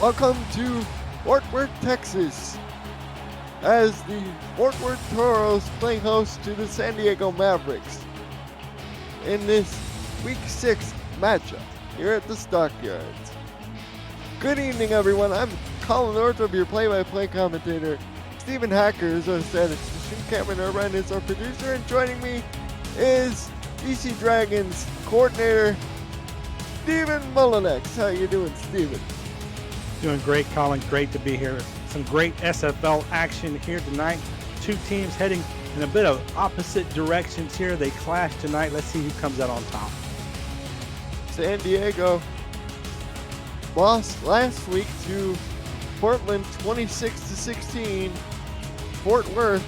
Welcome to Fort Worth, Texas, as the Fort Worth Toros play host to the San Diego Mavericks in this Week 6 matchup here at the Stockyards. Good evening, everyone. I'm Colin Northrop, your play-by-play commentator. Stephen Hacker is our statistician. Cameron Irvine is our producer, and joining me is DC Dragons coordinator Stephen Mullinex. How you doing, Stephen? Doing great, Colin. Great to be here. Some great SFL action here tonight. Two teams heading in a bit of opposite directions here. They clash tonight. Let's see who comes out on top. San Diego lost last week to Portland 26-16. Fort Worth,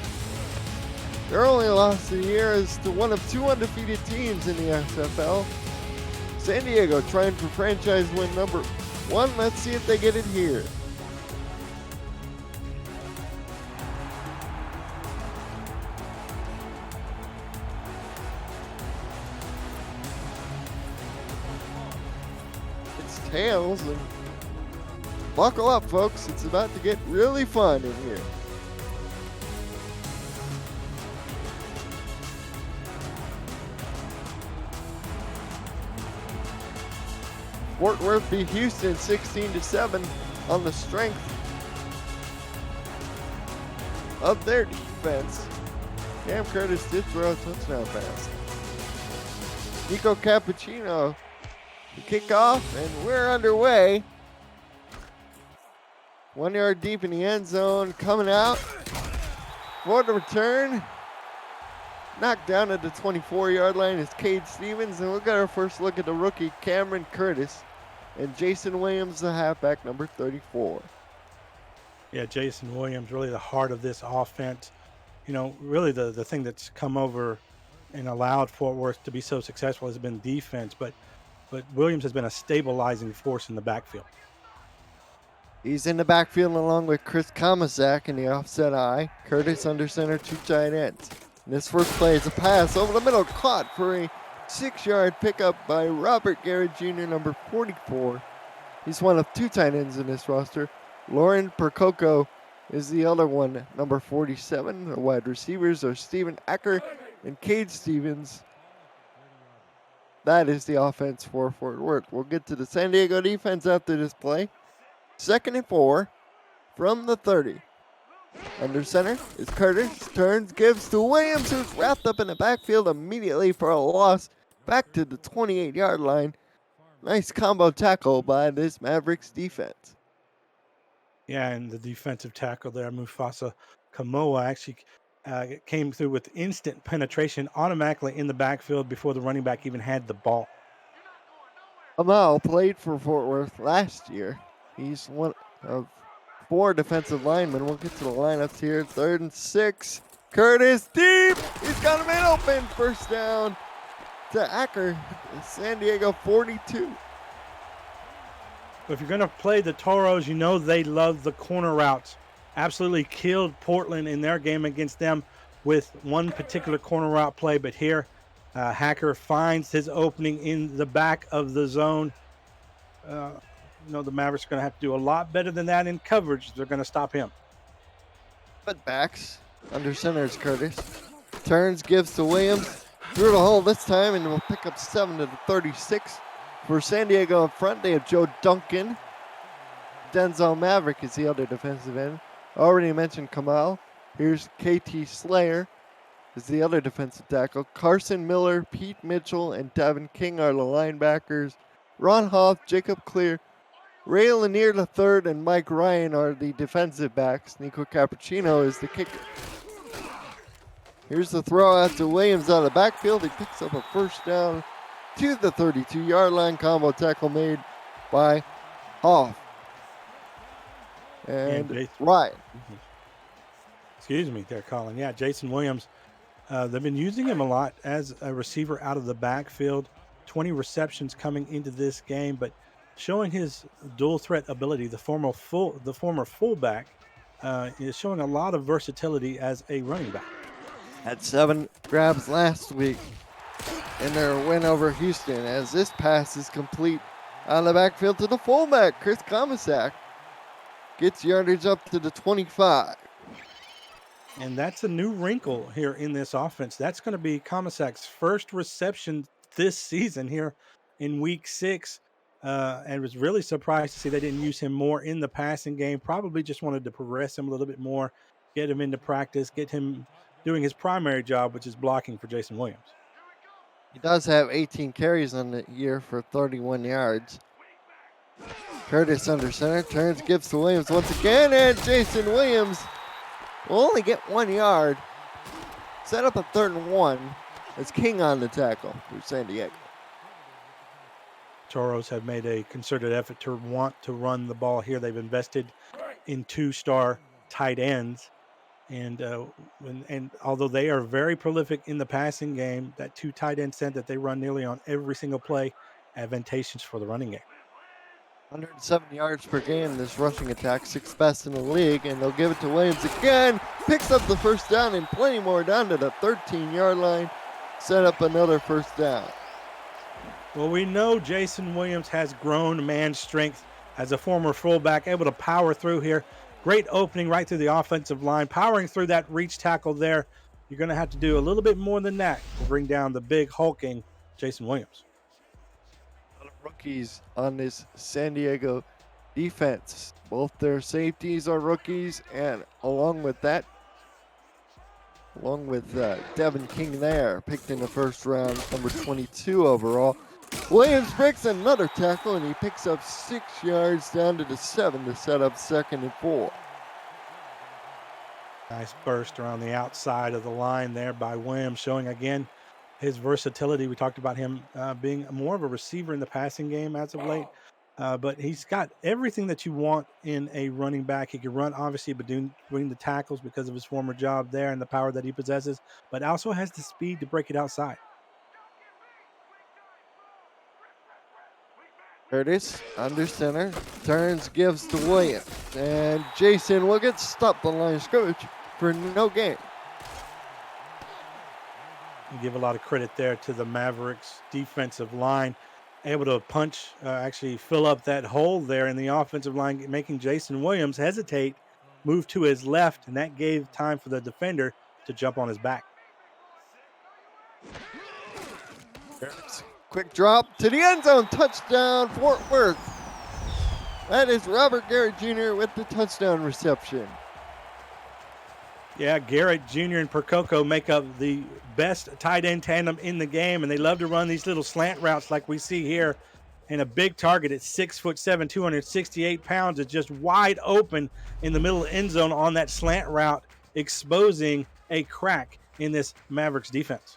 their only loss of the year is to one of two undefeated teams in the SFL. San Diego trying for franchise win number 1. Let's see if they get it here. It's tails, and buckle up, folks. It's about to get really fun in here. Fort Worth beat Houston 16-7 on the strength of their defense. Cam Curtis did throw a touchdown pass. Nico Cappuccino to kick off, and we're underway. 1 yard deep in the end zone, coming out for the return. Knocked down at the 24-yard line is Cade Stevens, and we'll get our first look at the rookie Cameron Curtis and Jason Williams, the halfback, number 34. Yeah, Jason Williams, really the heart of this offense. You know, really the thing that's come over and allowed Fort Worth to be so successful has been defense, but Williams has been a stabilizing force in the backfield. He's in the backfield along with Chris Kamaszak in the offset eye. Curtis under center, two tight ends. And this first play is a pass over the middle, caught for a 6-yard pickup by Robert Garrett Jr., number 44. He's one of two tight ends in this roster. Lauren Percoco is the other one, number 47. The wide receivers are Stephen Acker and Cade Stevens. That is the offense for Fort Worth. We'll get to the San Diego defense after this play. 2nd and 4 from the 30. Under center is Curtis. Turns, gives to Williams, who's wrapped up in the backfield immediately for a loss. Back to the 28-yard line. Nice combo tackle by this Mavericks defense. Yeah, and the defensive tackle there, Mufasa Kamoa, actually came through with instant penetration automatically in the backfield before the running back even had the ball. Amal played for Fort Worth last year. He's one of 4 defensive linemen. We'll get to the lineups here. 3rd and 6. Curtis deep. He's got him in open. First down to Acker. San Diego 42. If you're going to play the Toros, you know they love the corner routes. Absolutely killed Portland in their game against them with one particular corner route play. But here, Hacker finds his opening in the back of the zone. You know, the Mavericks are going to have to do a lot better than that in coverage. They're going to stop him. But backs. Under center is Curtis. Turns, gives to Williams. Through the hole this time, and we'll pick up 7 to the 36. For San Diego in front, they have Joe Duncan. Denzel Maverick is the other defensive end. Already mentioned Kamal. Here's KT Slayer is the other defensive tackle. Carson Miller, Pete Mitchell, and Devin King are the linebackers. Ron Hoff, Jacob Clear, Ray Lanier III, and Mike Ryan are the defensive backs. Nico Cappuccino is the kicker. Here's the throw out to Williams out of the backfield. He picks up a first down to the 32-yard line. Combo tackle made by Hoff. And Ryan. Excuse me there, Colin. Yeah, Jason Williams. They've been using him a lot as a receiver out of the backfield. 20 receptions coming into this game, but showing his dual threat ability. The former fullback is showing a lot of versatility as a running back. Had 7 grabs last week in their win over Houston, as this pass is complete out of the backfield to the fullback, Chris Kamaszak. gets yardage up to the 25. And that's a new wrinkle here in this offense. That's going to be Kamasak's first reception this season here in week 6. And was really surprised to see they didn't use him more in the passing game. Probably just wanted to progress him a little bit more, get him into practice, get him doing his primary job, which is blocking for Jason Williams. He does have 18 carries on the year for 31 yards. Curtis under center, turns, gives to Williams once again, and Jason Williams will only get 1 yard. Set up a 3rd and 1 as King on the tackle for San Diego. Toros have made a concerted effort to want to run the ball here. They've invested in 2-star tight ends. And although they are very prolific in the passing game, that 2 tight end set that they run nearly on every single play, advantageous for the running game. 107 yards per game, this rushing attack, 6th best in the league, and they'll give it to Williams again. Picks up the 1st down and plenty more down to the 13-yard line. Set up another 1st down. Well, we know Jason Williams has grown man strength as a former fullback, able to power through here. Great opening right through the offensive line, powering through that reach tackle there. You're going to have to do a little bit more than that to bring down the big hulking Jason Williams. A lot of rookies on this San Diego defense. Both their safeties are rookies, and along with Devin King there, picked in the 1st round, number 22 overall. Williams breaks another tackle, and he picks up 6 yards down to the 7 to set up 2nd and 4. Nice burst around the outside of the line there by Williams, showing again his versatility. We talked about him being more of a receiver in the passing game as of late, but he's got everything that you want in a running back. He can run, obviously, between the tackles because of his former job there and the power that he possesses, but also has the speed to break it outside. Curtis under center, turns, gives to Williams, and Jason will get stopped on the line of scrimmage for no gain. You give a lot of credit there to the Mavericks defensive line, able to punch, actually fill up that hole there in the offensive line, making Jason Williams hesitate, move to his left, and that gave time for the defender to jump on his back. Quick drop to the end zone, touchdown, Fort Worth. That is Robert Garrett Jr. with the touchdown reception. Yeah, Garrett Jr. and Percoco make up the best tight end tandem in the game, and they love to run these little slant routes like we see here. And a big target at 6'7", 268 pounds is just wide open in the middle end zone on that slant route, exposing a crack in this Mavericks defense.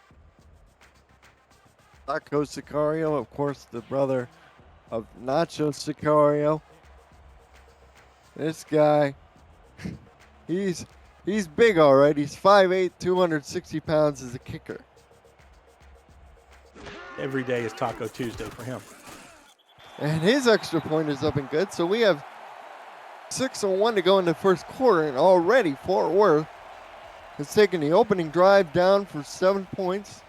Taco Sicario, of course, the brother of Nacho Sicario. This guy, he's big, all right. He's 5'8", 260 pounds as a kicker. Every day is Taco Tuesday for him. And his extra point is up and good. So we have 6:01 to go in the 1st quarter, and already Fort Worth has taken the opening drive down for 7 points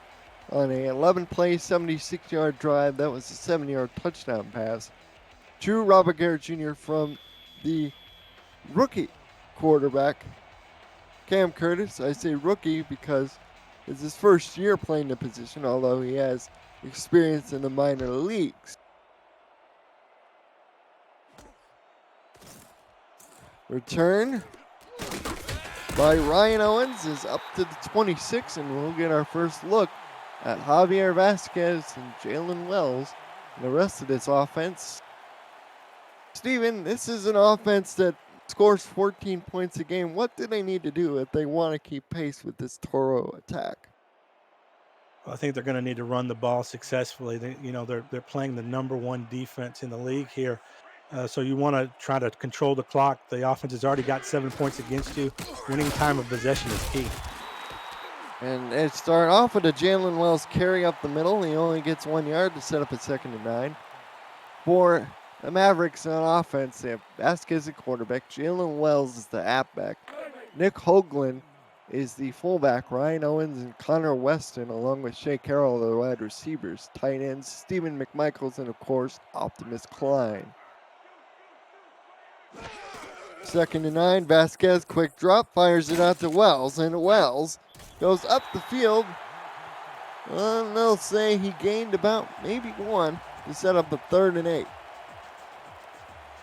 on a 11-play, 76-yard drive. That was a 7-yard touchdown pass to Robert Garrett Jr. from the rookie quarterback, Cam Curtis. I say rookie because it's his 1st year playing the position, although he has experience in the minor leagues. Return by Ryan Owens is up to the 26, and we'll get our first look at Javier Vasquez and Jalen Wells and the rest of this offense. Steven, this is an offense that scores 14 points a game. What do they need to do if they want to keep pace with this Toro attack? I think they're going to need to run the ball successfully. They're playing the number 1 defense in the league here. So you want to try to control the clock. The offense has already got 7 points against you. Winning time of possession is key. And it started off with a Jalen Wells carry up the middle. He only gets 1 yard to set up a 2nd and 9. For the Mavericks on offense, they have Vasquez at quarterback. Jalen Wells is the halfback. Nick Hoagland is the fullback. Ryan Owens and Connor Weston, along with Shea Carroll, are the wide receivers. Tight ends, Stephen Mcmichaels, and of course, Optimus Klein. 2nd and 9. Vasquez, quick drop, fires it out to Wells, and Wells goes up the field. They'll say he gained about maybe 1 to set up a 3rd and 8.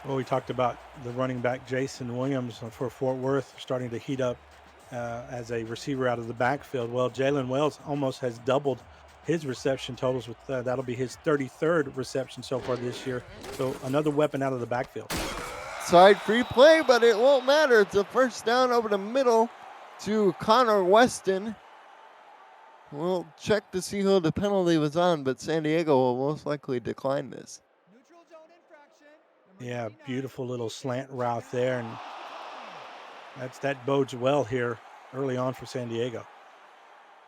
Well, we talked about the running back Jason Williams for Fort Worth starting to heat up as a receiver out of the backfield. Well, Jalen Wells almost has doubled his reception totals with that'll be his 33rd reception so far this year. So another weapon out of the backfield. Side free play, but it won't matter. It's a first down over the middle to Connor Weston. We'll check to see who the penalty was on, but San Diego will most likely decline this. Yeah, beautiful little slant route there, and that bodes well here early on for San Diego.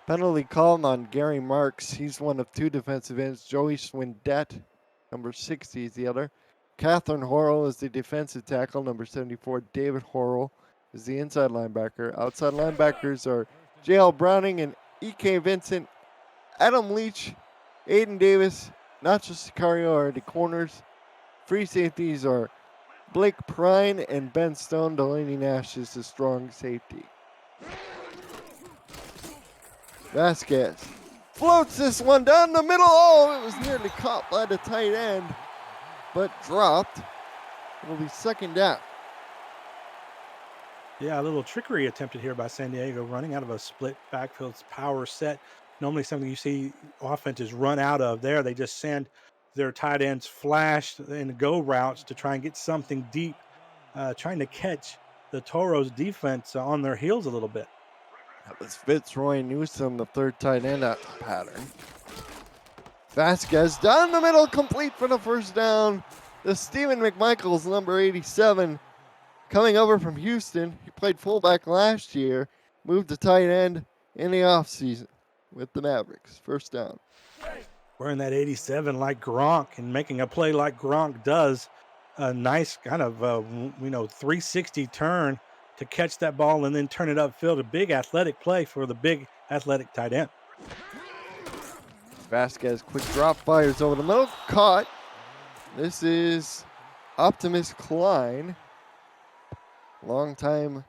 Penalty called on Gary Marks. He's one of 2 defensive ends. Joey Swindet, number 60, is the other. Catherine Horrell is the defensive tackle. Number 74, David Horrell is the inside linebacker. Outside linebackers are J.L. Browning and E.K. Vincent. Adam Leach, Aiden Davis, Nacho Sicario are the corners. Free safeties are Blake Prine and Ben Stone. Delaney Nash is the strong safety. Vasquez floats this one down the middle. Oh, it was nearly caught by the tight end, but dropped. It'll be 2nd down. Yeah, a little trickery attempted here by San Diego, running out of a split backfield power set. Normally something you see offenses run out of there. They just send their tight ends flash and go routes to try and get something deep, trying to catch the Toros defense on their heels a little bit. That was Fitzroy Newsom, the 3rd tight end out the pattern. Vasquez down the middle, complete for the first down. The Stephen Mcmichaels, number 87, coming over from Houston. He played fullback last year, moved to tight end in the offseason with the Mavericks. First down. Wearing that 87 like Gronk and making a play like Gronk does. A nice kind of 360 turn to catch that ball and then turn it upfield. A big athletic play for the big athletic tight end. Vasquez, quick drop, fires over the middle, caught. This is Optimus Klein, longtime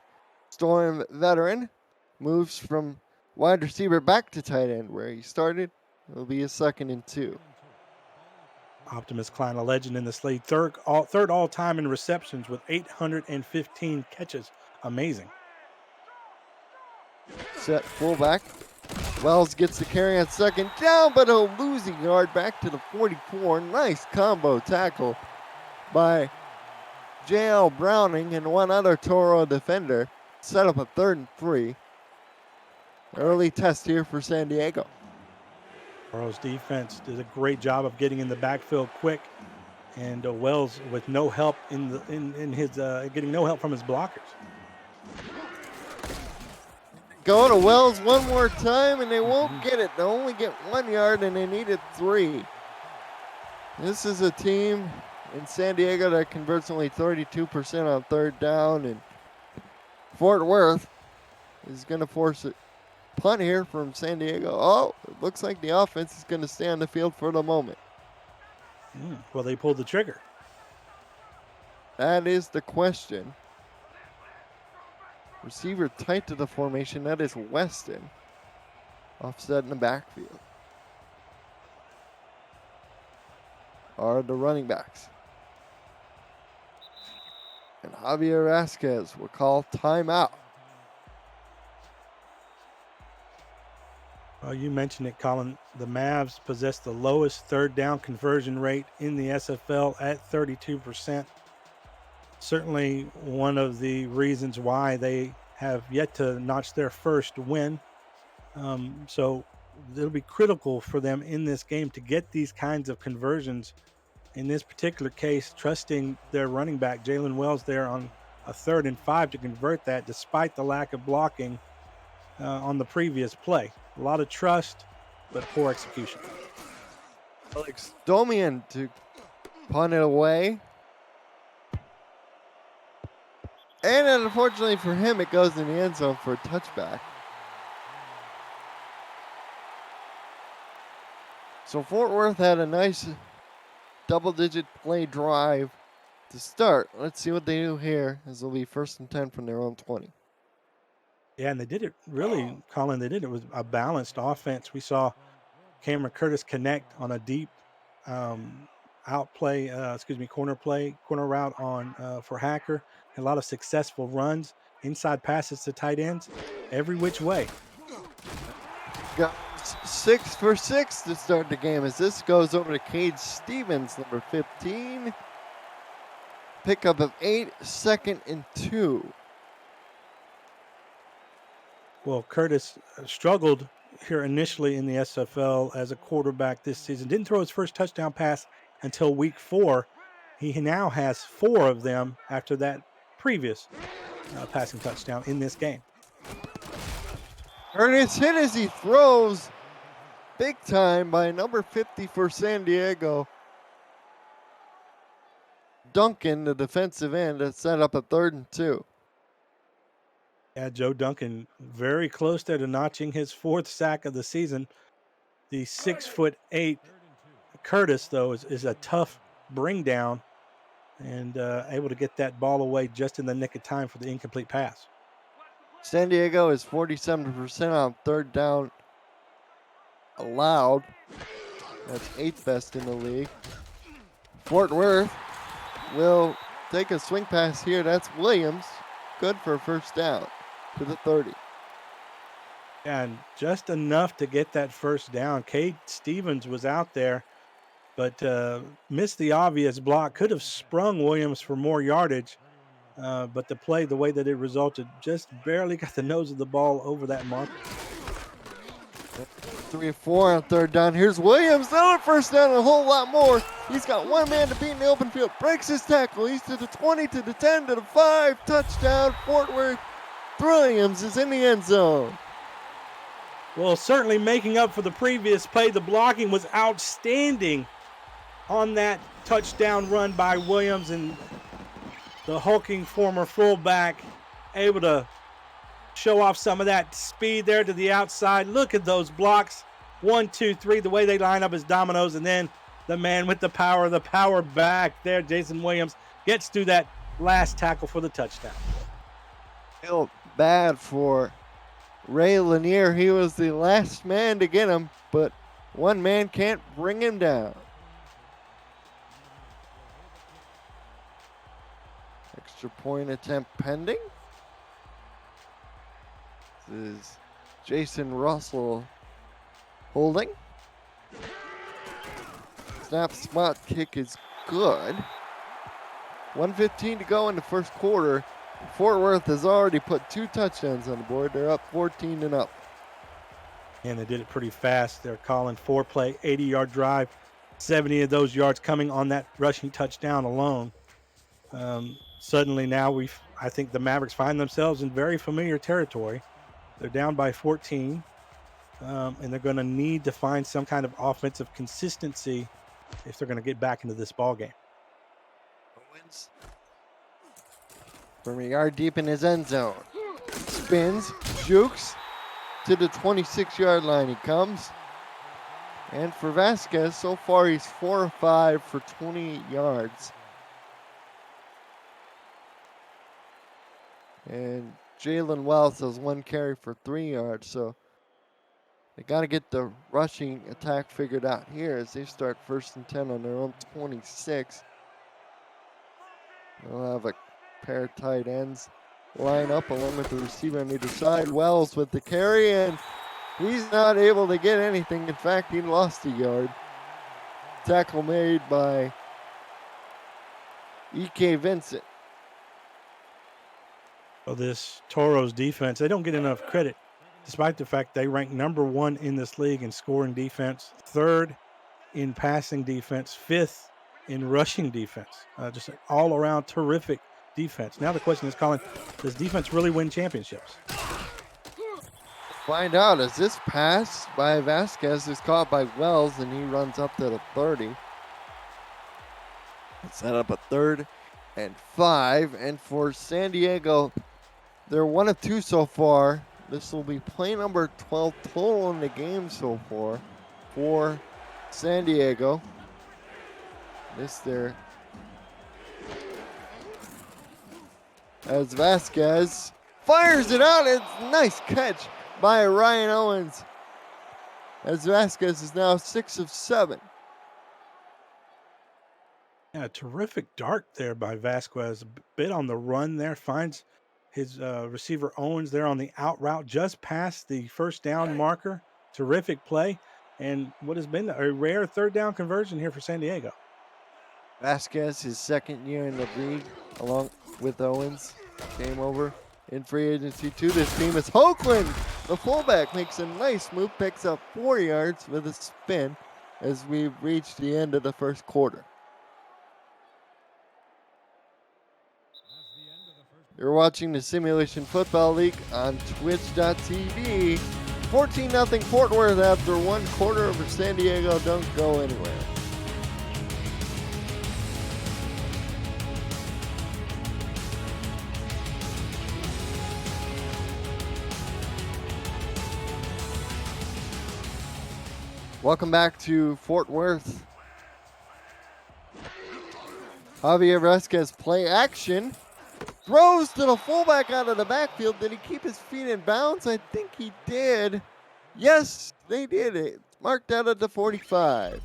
Storm veteran, moves from wide receiver back to tight end where he started. It'll be a 2nd and 2. Optimus Klein, a legend in this league, third all time in receptions with 815 catches. Amazing. Set fullback. Wells gets the carry on 2nd down, but he'll lose a yard back to the 44. Nice combo tackle by J.L. Browning and one other Toro defender. Set up a 3rd and 3. Early test here for San Diego. Toros defense did a great job of getting in the backfield quick, and Wells with no help getting no help from his blockers. Go to Wells one more time, and they won't get it. They'll only get 1 yard, and they needed 3. This is a team in San Diego that converts only 32% on 3rd down, and Fort Worth is going to force a punt here from San Diego. Oh, it looks like the offense is going to stay on the field for the moment. Well, they pulled the trigger. That is the question. Receiver tight to the formation. That is Weston. Offset in the backfield. Are the running backs. And Javier Vasquez will call timeout. Well, you mentioned it, Colin. The Mavs possess the lowest 3rd down conversion rate in the SFL at 32%. Certainly one of the reasons why they have yet to notch their first win. So it'll be critical for them in this game to get these kinds of conversions. In this particular case, trusting their running back, Jalen Wells, there on a 3rd and 5 to convert that despite the lack of blocking on the previous play. A lot of trust, but poor execution. Alex Domian to punt it away. And unfortunately for him, it goes in the end zone for a touchback. So Fort Worth had a nice double-digit play drive to start. Let's see what they do here, as it'll be 1st and 10 from their own 20. Yeah, and they did it really, Colin. They did it with a balanced offense. We saw Cameron Curtis connect on a deep corner route on for Hacker. A lot of successful runs, inside passes to tight ends, every which way. Got 6 for 6 to start the game, as this goes over to Cade Stevens, number 15. Pickup of 8, 2nd and 2. Well, Curtis struggled here initially in the SFL as a quarterback this season. Didn't throw his first touchdown pass until week 4. He now has 4 of them after that previous passing touchdown in this game. Curtis hit as he throws. Big time by number 50 for San Diego. Duncan, the defensive end, has set up a 3rd and 2. Yeah, Joe Duncan very close there to notching his 4th sack of the season. The 6'8" Curtis, though, is a tough bring down and able to get that ball away just in the nick of time for the incomplete pass. San Diego is 47% on 3rd down allowed. That's 8th best in the league. Fort Worth will take a swing pass here. That's Williams. Good for a 1st down to the 30. And just enough to get that 1st down. Cade Stevens was out there, but missed the obvious block. Could have sprung Williams for more yardage, but the play, the way that it resulted, just barely got the nose of the ball over that marker. 3 and 4 on 3rd down. Here's Williams. Another 1st down and a whole lot more. He's got one man to beat in the open field. Breaks his tackle. He's to the 20, to the 10, to the 5. Touchdown, Fort Worth. Williams is in the end zone. Well, certainly making up for the previous play. The blocking was outstanding on that touchdown run by Williams, and the hulking former fullback able to show off some of that speed there to the outside. Look at those blocks. 1, 2, 3, the way they line up as dominoes, and then the man with the power back there, Jason Williams, gets through that last tackle for the touchdown. Feel bad for Ray Lanier. He was the last man to get him, but one man can't bring him down. Extra point attempt pending. This is Jason Russell holding. Snap spot kick is good. 1:15 to go in the 1st quarter. Fort Worth has already put 2 touchdowns on the board. They're up 14 and up. And they did it pretty fast. They're calling 4-play, 80-yard drive. 70 of those yards coming on that rushing touchdown alone. Suddenly now I think the Mavericks find themselves in very familiar territory. They're down by 14, and they're going to need to find some kind of offensive consistency if they're going to get back into this ball game. Owens from a yard deep in his end zone. Spins, jukes to the 26-yard line. He comes. And for Vasquez, so far he's 4 of 5 for 28 yards. And Jalen Wells has 1 carry for 3 yards. So they got to get the rushing attack figured out here as they start 1st and 10 on their own 26. They'll have a pair of tight ends line up along with the receiver on either side. Wells with the carry, and he's not able to get anything. In fact, he lost a yard. Tackle made by E.K. Vincent. Well, this Toros defense, they don't get enough credit, despite the fact they rank number 1 in this league in scoring defense, 3rd in passing defense, 5th in rushing defense. Just an all-around terrific defense. Now the question is, Colin, does defense really win championships? Find out as this pass by Vasquez is caught by Wells, and he runs up to the 30. Set up a 3rd and 5, and for San Diego, they're 1 of 2 so far. This will be play number 12 total in the game so far for San Diego. This their as Vasquez fires it out. It's a nice catch by Ryan Owens, as Vasquez is now 6 of 7. Yeah, terrific dart there by Vasquez. A bit on the run there. Finds his receiver Owens there on the out route, just past the first down marker. Terrific play. And what has been a rare third down conversion here for San Diego. Vasquez, his second year in the league, along with Owens, came over in free agency to this team as Hoagland, the fullback, makes a nice move, picks up 4 yards with a spin as we've reached the end of the first quarter. You're watching the Simulation Football League on twitch.tv. 14-0 Fort Worth after 1 quarter over San Diego. Don't go anywhere. Welcome back to Fort Worth. Javier Vasquez play action. Throws to the fullback out of the backfield. Did he keep his feet in bounds? I think he did. Yes, they did it. Marked out at the 45.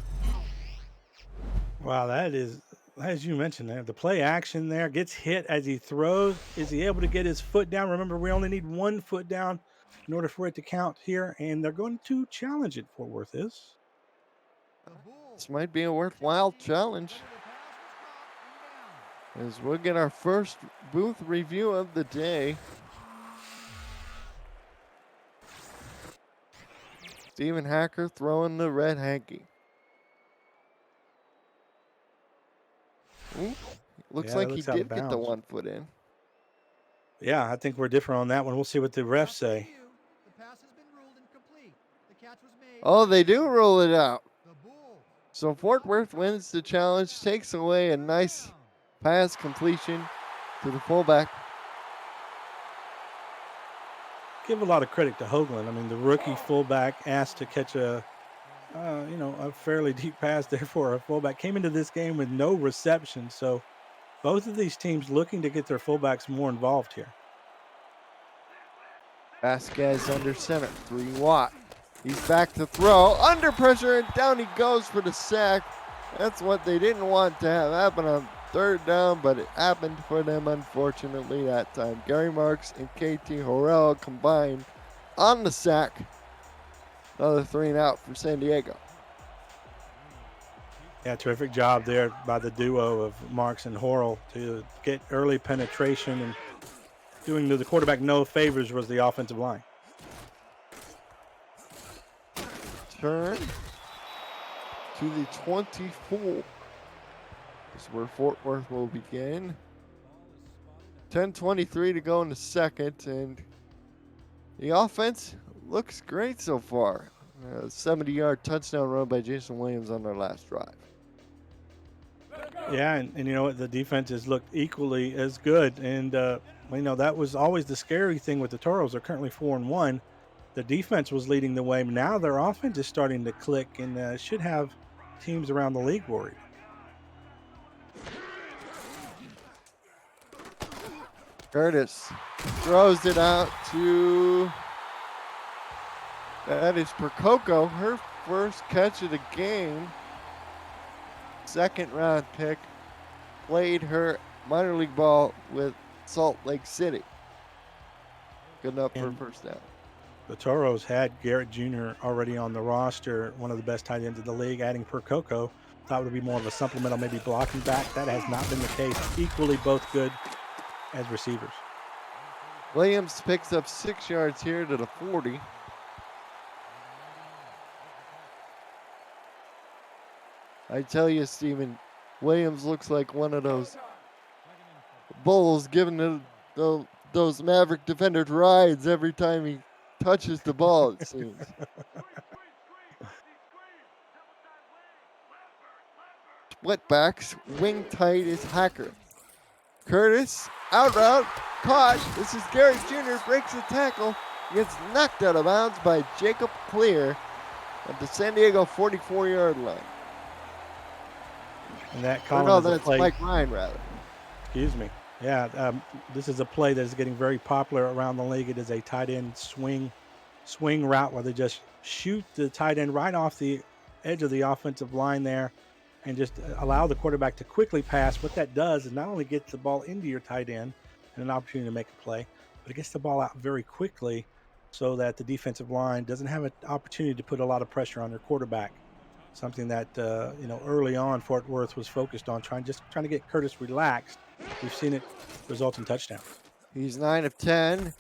Wow, that is, as you mentioned there, the play action there gets hit as he throws. Is he able to get his foot down? Remember, we only need 1 foot down in order for it to count here, and they're going to challenge it. Fort Worth is. This might be a worthwhile challenge, as we'll get our first booth review of the day. Steven Hacker throwing the red hanky. Ooh, looks Yeah, like it he looks out of did get the bounds. 1 foot in. Yeah, I think we're different on that one. We'll see what the refs say. Oh, they do roll it out. So Fort Worth wins the challenge, takes away a nice pass completion to the fullback. Give a lot of credit to Hoagland. I mean, the rookie fullback asked to catch a fairly deep pass there for a fullback. Came into this game with no reception. So both of these teams looking to get their fullbacks more involved here. Vasquez under center, 3 Watt. He's back to throw, under pressure, and down he goes for the sack. That's what they didn't want to have happen on 3rd down, but it happened for them, unfortunately, that time. Gary Marks and KT Horrell combined on the sack. Another 3 and out for San Diego. Yeah, terrific job there by the duo of Marks and Horrell to get early penetration, and doing the quarterback no favors was the offensive line. Turn to the 24. This is where Fort Worth will begin. 10:23 to go in the second, and the offense looks great so far. A 70-yard touchdown run by Jason Williams on their last drive. Yeah, and you know what? The defense has looked equally as good. And, that was always the scary thing with the Toros. They're currently 4-1. The defense was leading the way. Now their offense is starting to click, and should have teams around the league worried. Curtis throws it out to, that is Percoco, her first catch of the game. 2nd round pick, played her minor league ball with Salt Lake City. Good enough for a first down. The Toros had Garrett Jr. already on the roster, one of the best tight ends in the league. Adding Percoco, thought would be more of a supplemental, maybe blocking back. That has not been the case. Equally both good as receivers. Williams picks up 6 yards here to the 40. I tell you, Steven, Williams looks like one of those bulls giving those Maverick defenders rides every time he touches the ball, it seems. Splitbacks, wing tight is Hacker. Curtis, out route, caught. This is Garrett Jr., breaks the tackle, gets knocked out of bounds by Jacob Clear at the San Diego 44-yard line. And that Or calling no, is a that's play. Mike Ryan, rather. Excuse me. Yeah, this is a play that is getting very popular around the league. It is a tight end swing route where they just shoot the tight end right off the edge of the offensive line there and just allow the quarterback to quickly pass. What that does is not only get the ball into your tight end and an opportunity to make a play, but it gets the ball out very quickly so that the defensive line doesn't have an opportunity to put a lot of pressure on their quarterback. Something that early on Fort Worth was focused on trying to get Curtis relaxed. We've seen it result in touchdowns. He's 9 of 10.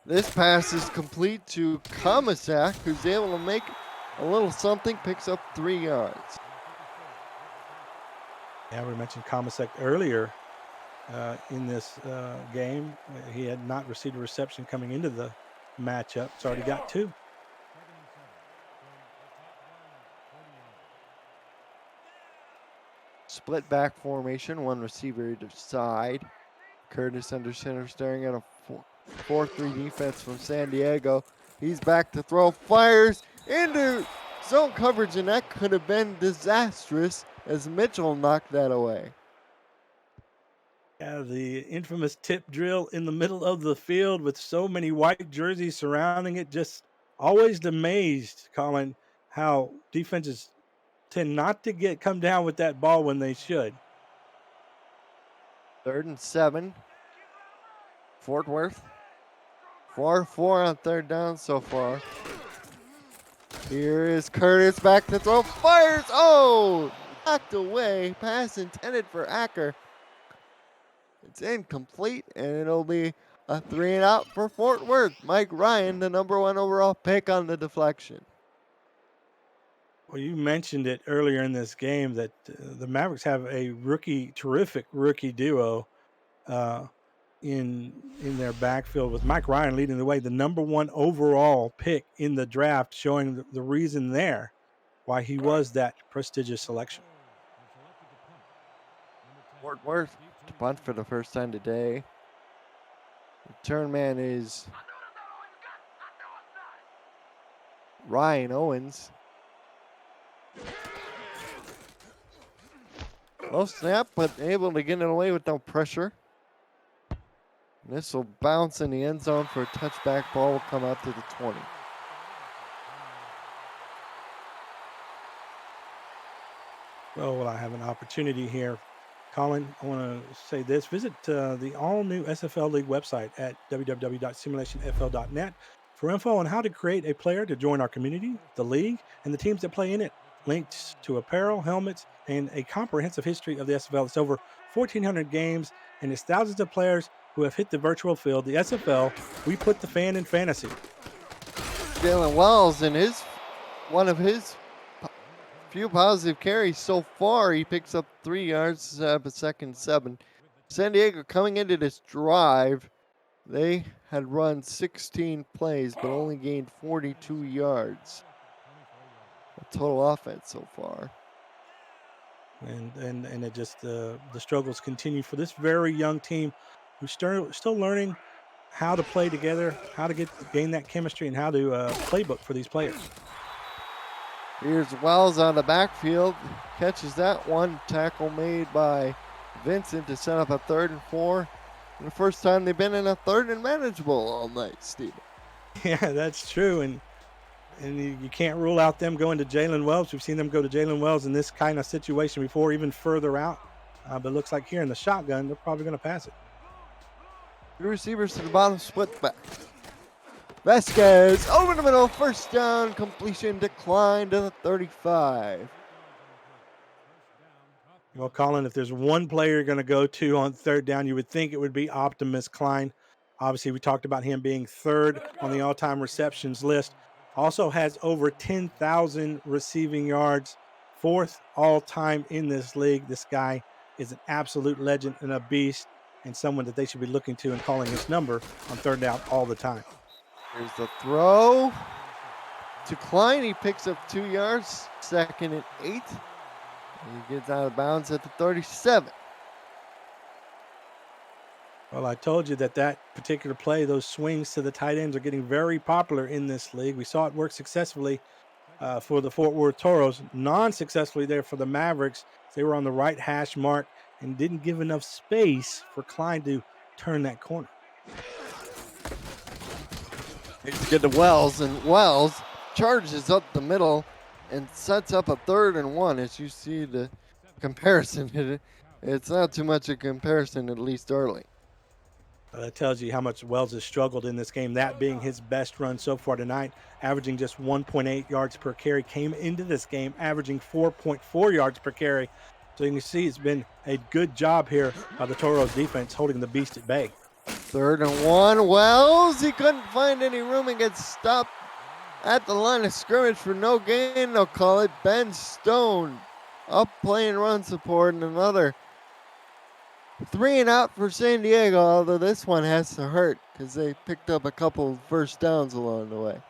This pass is complete to Kamasak, who's able to make a little something, picks up 3 yards. Yeah, we mentioned Kamasek earlier in this game. He had not received a reception coming into the matchup. It's already got 2. Split back formation, 1 receiver either side. Curtis under center, staring at a 4-3 defense from San Diego. He's back to throw, fires into zone coverage, and that could have been disastrous as Mitchell knocked that away. Yeah, the infamous tip drill in the middle of the field with so many white jerseys surrounding it. Just always amazed, Colin, how defenses tend not to come down with that ball when they should. 3rd and 7. Fort Worth. 4-4 on 3rd down so far. Here is Curtis back to throw, fires, oh! Knocked away, pass intended for Acker. It's incomplete, and it'll be a 3 and out for Fort Worth. Mike Ryan, the number 1 overall pick on the deflection. Well, you mentioned it earlier in this game that the Mavericks have a terrific rookie duo in their backfield with Mike Ryan leading the way, the number 1 overall pick in the draft, showing the reason there why he was that prestigious selection. Fort Worth to punt for the first time today. Return man is Ryan Owens. Low snap, but able to get it away with no pressure. This will bounce in the end zone for a touchback. Ball will come out to the 20. Well, will I have an opportunity here? Colin, I want to say this. Visit the all-new SFL League website at www.simulationfl.net for info on how to create a player to join our community, the league, and the teams that play in it. Links to apparel, helmets, and a comprehensive history of the SFL. It's over 1,400 games, and it's thousands of players who have hit the virtual field. The SFL, we put the fan in fantasy. Jalen Wells in one of his few positive carries so far. He picks up 3 yards, but 2nd 7. San Diego coming into this drive, they had run 16 plays but only gained 42 yards. A total offense so far. And it just the struggles continue for this very young team who's still learning how to play together, how to gain that chemistry, and how to playbook for these players. Here's Wells on the backfield, catches that one. Tackle made by Vincent to set up a 3rd and 4. And the first time they've been in a 3rd and manageable all night, Steven. Yeah, that's true, and you can't rule out them going to Jalen Wells. We've seen them go to Jalen Wells in this kind of situation before, even further out. But it looks like here in the shotgun, they're probably going to pass it. 2 receivers to the bottom, split back. Vasquez over the middle, 1st down, completion decline to the 35. Well, Colin, if there's one player you're going to go to on 3rd down, you would think it would be Optimus Klein. Obviously, we talked about him being 3rd on the all-time receptions list. Also has over 10,000 receiving yards, 4th all-time in this league. This guy is an absolute legend and a beast, and someone that they should be looking to and calling his number on 3rd down all the time. Here's the throw to Klein. He picks up 2 yards, 2nd and 8. He gets out of bounds at the 37. Well, I told you that particular play, those swings to the tight ends, are getting very popular in this league. We saw it work successfully for the Fort Worth Toros, non-successfully there for the Mavericks. They were on the right hash mark, and didn't give enough space for Klein to turn that corner. Here's to get to Wells, and Wells charges up the middle and sets up a 3rd and 1. As you see the comparison, it's not too much a comparison, at least early. That tells you how much Wells has struggled in this game, that being his best run so far tonight, averaging just 1.8 yards per carry. Came into this game averaging 4.4 yards per carry. So you can see it's been a good job here by the Toros defense holding the beast at bay. 3rd and 1. Wells, he couldn't find any room and gets stopped at the line of scrimmage for no gain. They'll call it. Ben Stone up playing run support, and another 3 and out for San Diego, although this one has to hurt because they picked up a couple first downs along the way.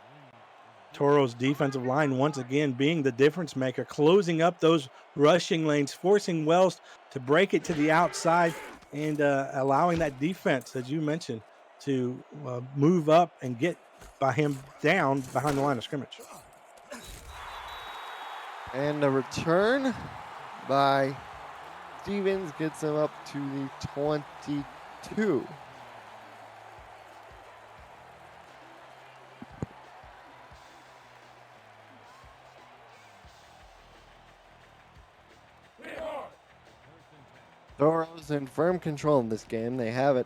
Toros defensive line once again being the difference maker, closing up those rushing lanes, forcing Wells to break it to the outside and allowing that defense, as you mentioned, to move up and get by him down behind the line of scrimmage. And the return by Stevens gets him up to the 22. Toros in firm control in this game. They have it.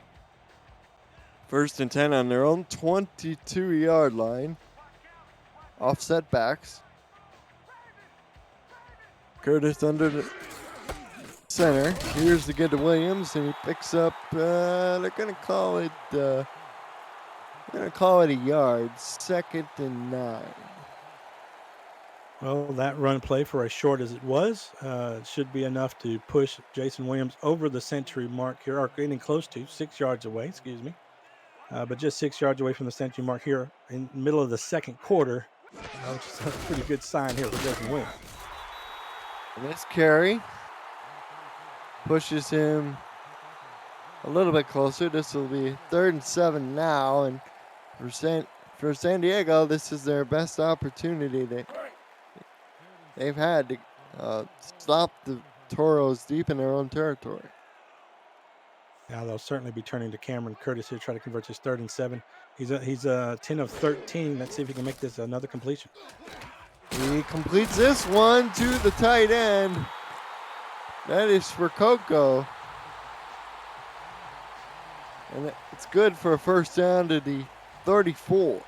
1st and 10 on their own 22-yard line. Offset backs. Curtis under the center. Here's to get to Williams, and he picks up. They're gonna call it. They're gonna call it a yard. 2nd and 9. Well, that run play, for as short as it was, should be enough to push Jason Williams over the century mark here, or getting close to 6 yards away. Excuse me. But just 6 yards away from the century mark here in the middle of the 2nd quarter, which is a pretty good sign here for Jason Williams. And this carry pushes him a little bit closer. This will be 3rd and 7 now, and for San Diego, this is their best opportunity they've had to stop the Toros deep in their own territory. Now they'll certainly be turning to Cameron Curtis here to try to convert his 3rd and 7. He's 10 of 13. Let's see if he can make this another completion. He completes this one to the tight end. That is for Coco. And it's good for a first down to the 34.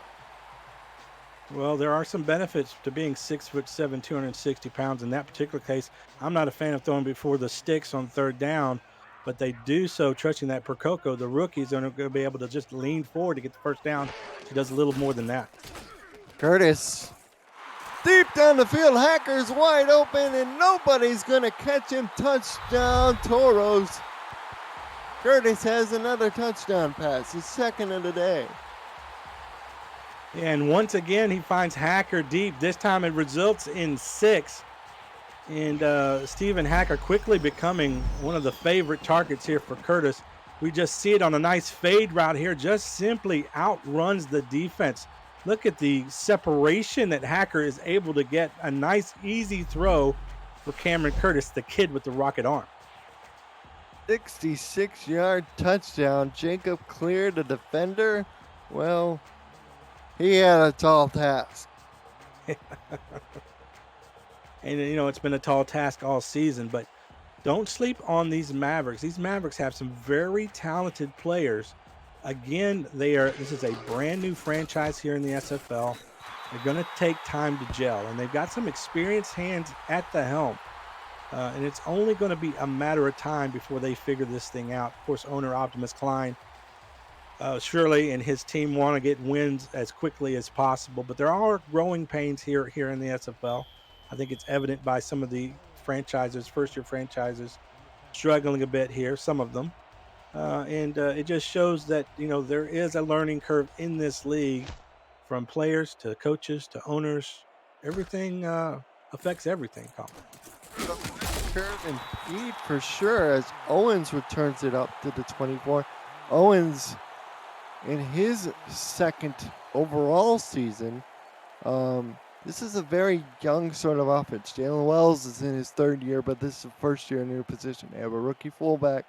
Well, there are some benefits to being 6'7", 260 pounds. In that particular case, I'm not a fan of throwing before the sticks on 3rd down, but they do so trusting that Percoco, the rookies, are going to be able to just lean forward to get the first down. He does a little more than that. Curtis, deep down the field, Hacker's wide open, and nobody's going to catch him. Touchdown, Toros. Curtis has another touchdown pass, his 2nd of the day. And once again, he finds Hacker deep. This time it results in 6. And Stephen Hacker quickly becoming one of the favorite targets here for Curtis. We just see it on a nice fade route here. Just simply outruns the defense. Look at the separation that Hacker is able to get. A nice, easy throw for Cameron Curtis, the kid with the rocket arm. 66-yard touchdown. Jacob cleared the defender. Well, he had a tall task. And, you know, it's been a tall task all season, but don't sleep on these Mavericks. These Mavericks have some very talented players. Again, this is a brand new franchise here in the SFL. They're going to take time to gel, and they've got some experienced hands at the helm. And it's only going to be a matter of time before they figure this thing out. Of course, owner Optimus Klein surely and his team want to get wins as quickly as possible, but there are growing pains here in the SFL. I think it's evident by some of the franchises, first-year franchises, struggling a bit here, some of them. And it just shows that, you know, there is a learning curve in this league, from players to coaches to owners. Everything affects everything, Colin. Curve indeed, for sure, as Owens returns it up to the 24. Owens, in his 2nd overall season, This is a very young sort of offense. Jalen Wells is in his third year, but this is the first year in a new position. They have a rookie fullback,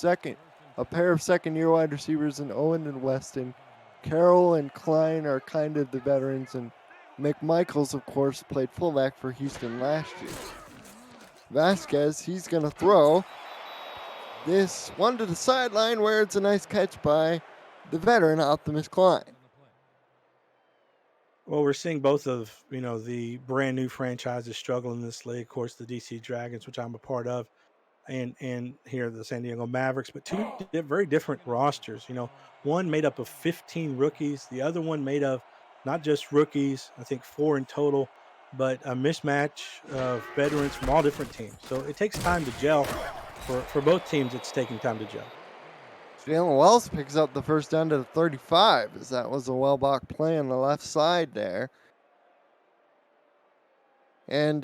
a pair of second-year wide receivers in Owen and Weston. Carroll and Klein are kind of the veterans, and Mcmichaels, of course, played fullback for Houston last year. Vasquez, he's going to throw this one to the sideline where it's a nice catch by the veteran Optimus Klein. Well, we're seeing both of, the brand new franchises struggle in this league. Of course, the DC Dragons, which I'm a part of, and here the San Diego Mavericks, but two very different rosters. One made up of 15 rookies, the other one made of not just rookies, I think 4 in total, but a mismatch of veterans from all different teams. So it takes time to gel for both teams. It's taking time to gel. Jalen Wells picks up the first down to the 35, as that was a well-blocked play on the left side there. And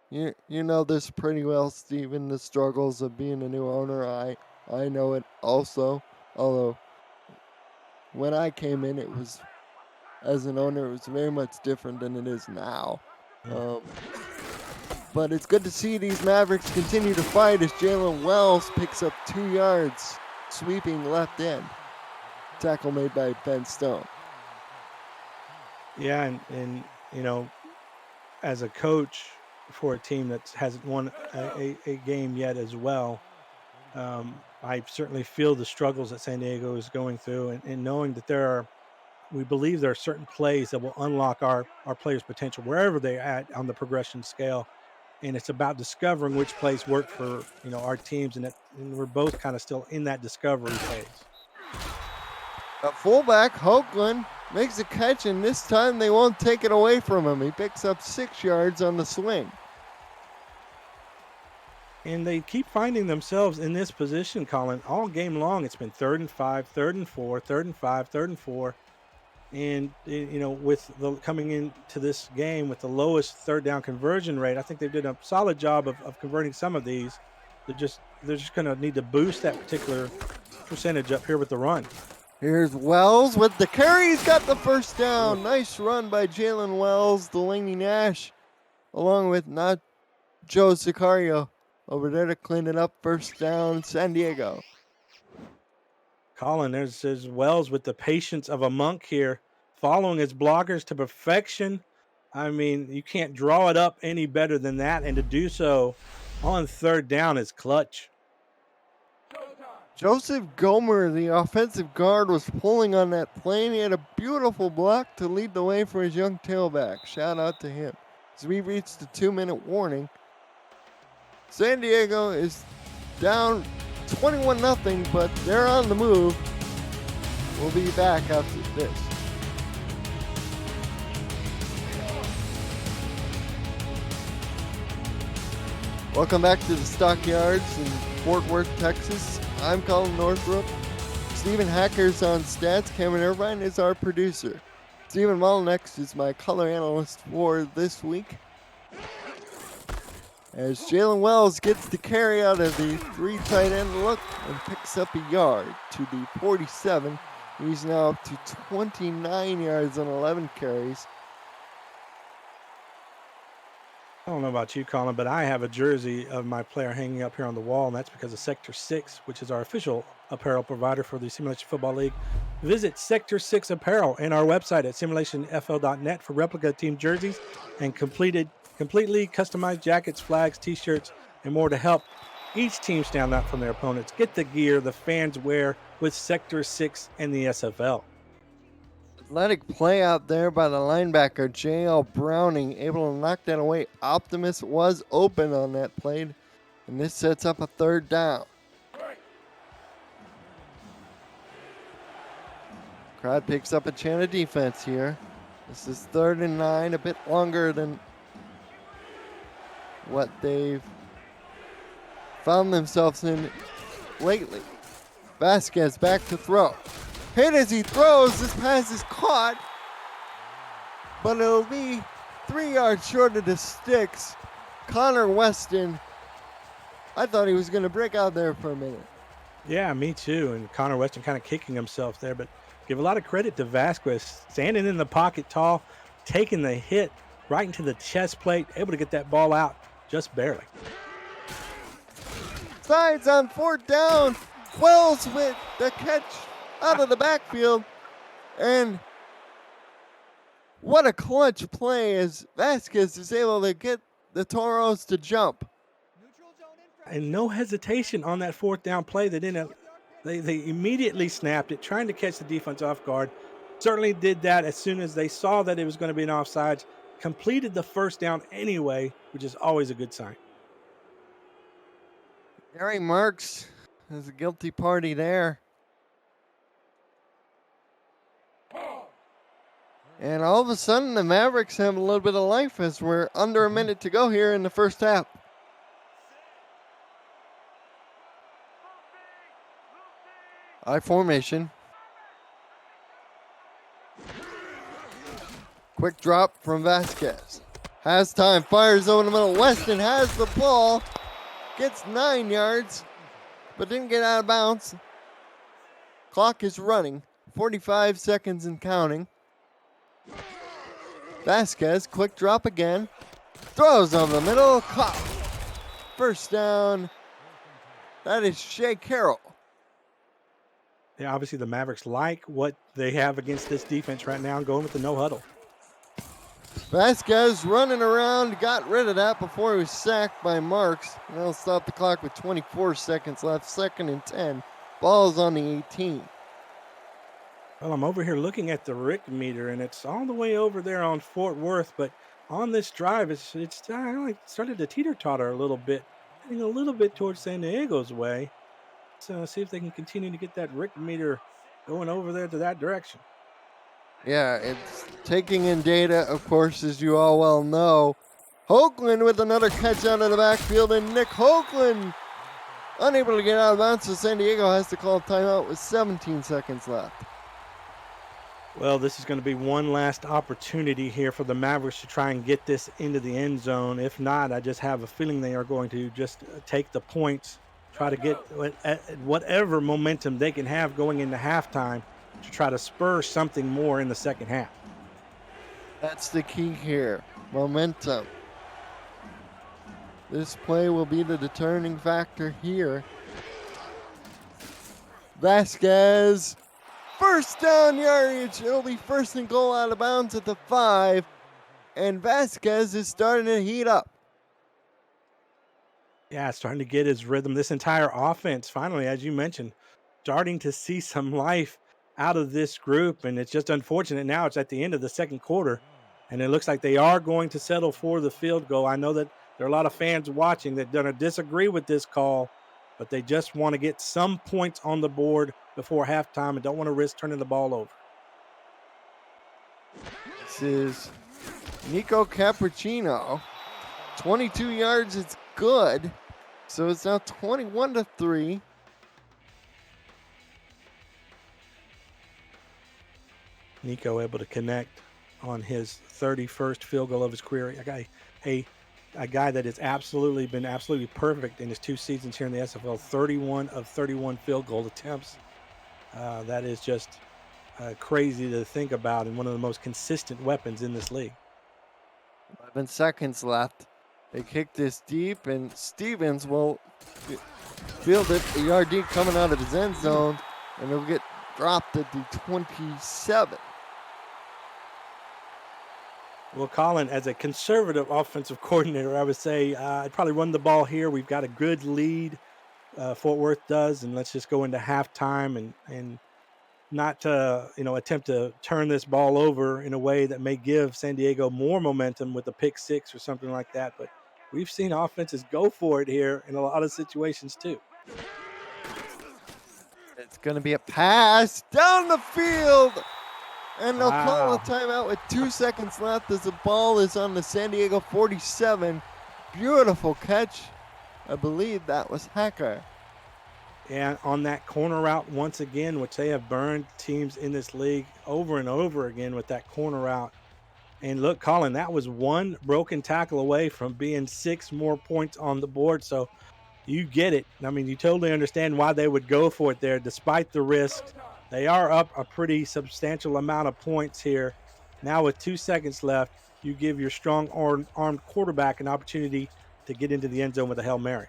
you know this pretty well, Steven, the struggles of being a new owner. I know it also, although when I came in, it was, as an owner, it was very much different than it is now. But it's good to see these Mavericks continue to fight as Jalen Wells picks up 2 yards, sweeping left end. Tackle made by Ben Stone. Yeah, and as a coach for a team that hasn't won a game yet as well, I certainly feel the struggles that San Diego is going through, and knowing that we believe there are certain plays that will unlock our players' potential wherever they're at on the progression scale. And it's about discovering which plays work for our teams, and we're both kind of still in that discovery phase. A fullback, Hoagland, makes a catch, and this time they won't take it away from him. He picks up 6 yards on the swing. And they keep finding themselves in this position, Colin, all game long. It's been 3rd and 5, 3rd and 4, 3rd and 5, 3rd and 4. And, with the coming into this game with the lowest third down conversion rate, I think they've done a solid job of converting some of these. They're just going to need to boost that particular percentage up here with the run. Here's Wells with the carry. He's got the first down. Nice run by Jalen Wells, Delaney Nash, along with not Joe Sicario over there to clean it up. First down, San Diego. Colin, there's Wells with the patience of a monk here, following his blockers to perfection. I mean, you can't draw it up any better than that, and to do so on 3rd down is clutch. Joseph Gomer, the offensive guard, was pulling on that play, and he had a beautiful block to lead the way for his young tailback. Shout out to him. As we reach the 2-minute warning, San Diego is down 21-0, but they're on the move. We'll be back after this. Welcome back to the Stockyards in Fort Worth, Texas. I'm Colin Northrup. Stephen Hacker's on stats. Cameron Irvine is our producer. Stephen Mollinex is my color analyst for this week. As Jalen Wells gets the carry out of the 3 tight end look and picks up a yard to the 47. He's now up to 29 yards on 11 carries. I don't know about you, Colin, but I have a jersey of my player hanging up here on the wall, and that's because of Sector 6, which is our official apparel provider for the Simulation Football League. Visit Sector 6 Apparel and our website at simulationfl.net for replica team jerseys and completely customized jackets, flags, t-shirts, and more to help each team stand out from their opponents. Get the gear the fans wear with Sector 6 and the SFL. Athletic play out there by the linebacker, J.L. Browning, able to knock that away. Optimus was open on that play, and this sets up a 3rd down. Crowd picks up a chant of defense here. This is 3rd and 9, a bit longer than what they've found themselves in lately. Vasquez back to throw. Hit as he throws. This pass is caught, but it'll be 3 yards short of the sticks. Connor Weston, I thought he was going to break out there for a minute. Yeah, me too. And Connor Weston kind of kicking himself there, but give a lot of credit to Vasquez, standing in the pocket tall, taking the hit right into the chest plate, able to get that ball out just barely. Sides on 4th down. Wells with the catch out of the backfield. And what a clutch play as Vasquez is able to get the Toros to jump. And no hesitation on that 4th down play. They immediately snapped it, trying to catch the defense off guard. Certainly did that as soon as they saw that it was going to be an offsides. Completed the 1st down anyway, which is always a good sign. Gary Marks is a guilty party there. And all of a sudden, the Mavericks have a little bit of life as we're under a minute to go here in the first half. I formation. Quick drop from Vasquez. Has time, fires over the middle. Weston has the ball. Gets 9 yards, but didn't get out of bounds. Clock is running. 45 seconds and counting. Vasquez, quick drop again. Throws over the middle. Caught. First down. That is Shea Carroll. Yeah, obviously the Mavericks like what they have against this defense right now, going with the no huddle. Vasquez running around, got rid of that before he was sacked by Marks. That'll stop the clock with 24 seconds left, 2nd and 10. Ball's on the 18. Well, I'm over here looking at the Rick meter, and it's all the way over there on Fort Worth. But on this drive, it's started to teeter-totter a little bit, heading a little bit towards San Diego's way. So see if they can continue to get that Rick meter going over there to that direction. Yeah, it's taking in data, of course, as you all well know. Hoagland with another catch out of the backfield, and Nick Hoagland unable to get out of bounds, so San Diego has to call a timeout with 17 seconds left. Well, this is going to be one last opportunity here for the Mavericks to try and get this into the end zone. If not, I just have a feeling they are going to just take the points, try to get whatever momentum they can have going into halftime to try to spur something more in the second half. That's the key here, momentum. This play will be the determining factor here. Vasquez, first down yardage. It'll be 1st and goal out of bounds at the 5. And Vasquez is starting to heat up. Yeah, starting to get his rhythm. This entire offense, finally, as you mentioned, starting to see some life out of this group. And it's just unfortunate now it's at the end of the second quarter. And it looks like they are going to settle for the field goal. I know that there are a lot of fans watching that are going to disagree with this call, but they just want to get some points on the board before halftime and don't want to risk turning the ball over. This is Nico Cappuccino. 22 yards, it's good. So it's now 21-3. Nico able to connect on his 31st field goal of his career. A guy that has been absolutely perfect in his 2 seasons here in the SFL. 31 of 31 field goal attempts. That is just crazy to think about, and one of the most consistent weapons in this league. 11 seconds left. They kick this deep, and Stevens will field it a yard deep coming out of his end zone, and it'll get dropped at the 27. Well, Colin, as a conservative offensive coordinator, I would say I'd probably run the ball here. We've got a good lead, Fort Worth does, and let's just go into halftime and not attempt to turn this ball over in a way that may give San Diego more momentum with a pick six or something like that. But we've seen offenses go for it here in a lot of situations too. It's going to be a pass down the field. And they'll call a timeout with 2 seconds left as the ball is on the San Diego 47. Beautiful catch. I believe that was Hacker. And on that corner route once again, which they have burned teams in this league over and over again with that corner route. And look, Colin, that was one broken tackle away from being 6 more points on the board. So you get it. I mean, you totally understand why they would go for it there despite the risk. They are up a pretty substantial amount of points here. Now with 2 seconds left, you give your strong armed quarterback an opportunity to get into the end zone with a Hail Mary.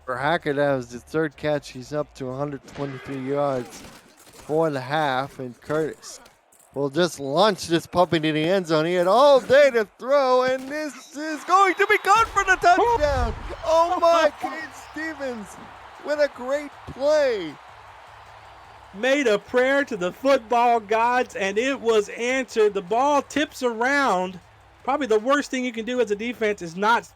For Hacker, that was his third catch. He's up to 123 yards, 4.5, and Curtis will just launch this puppy to the end zone. He had all day to throw, and this is going to be caught for the touchdown. Oh my, Cade Stevens with a great play. Made a prayer to the football gods, and it was answered. The ball tips around. Probably the worst thing you can do as a defense is not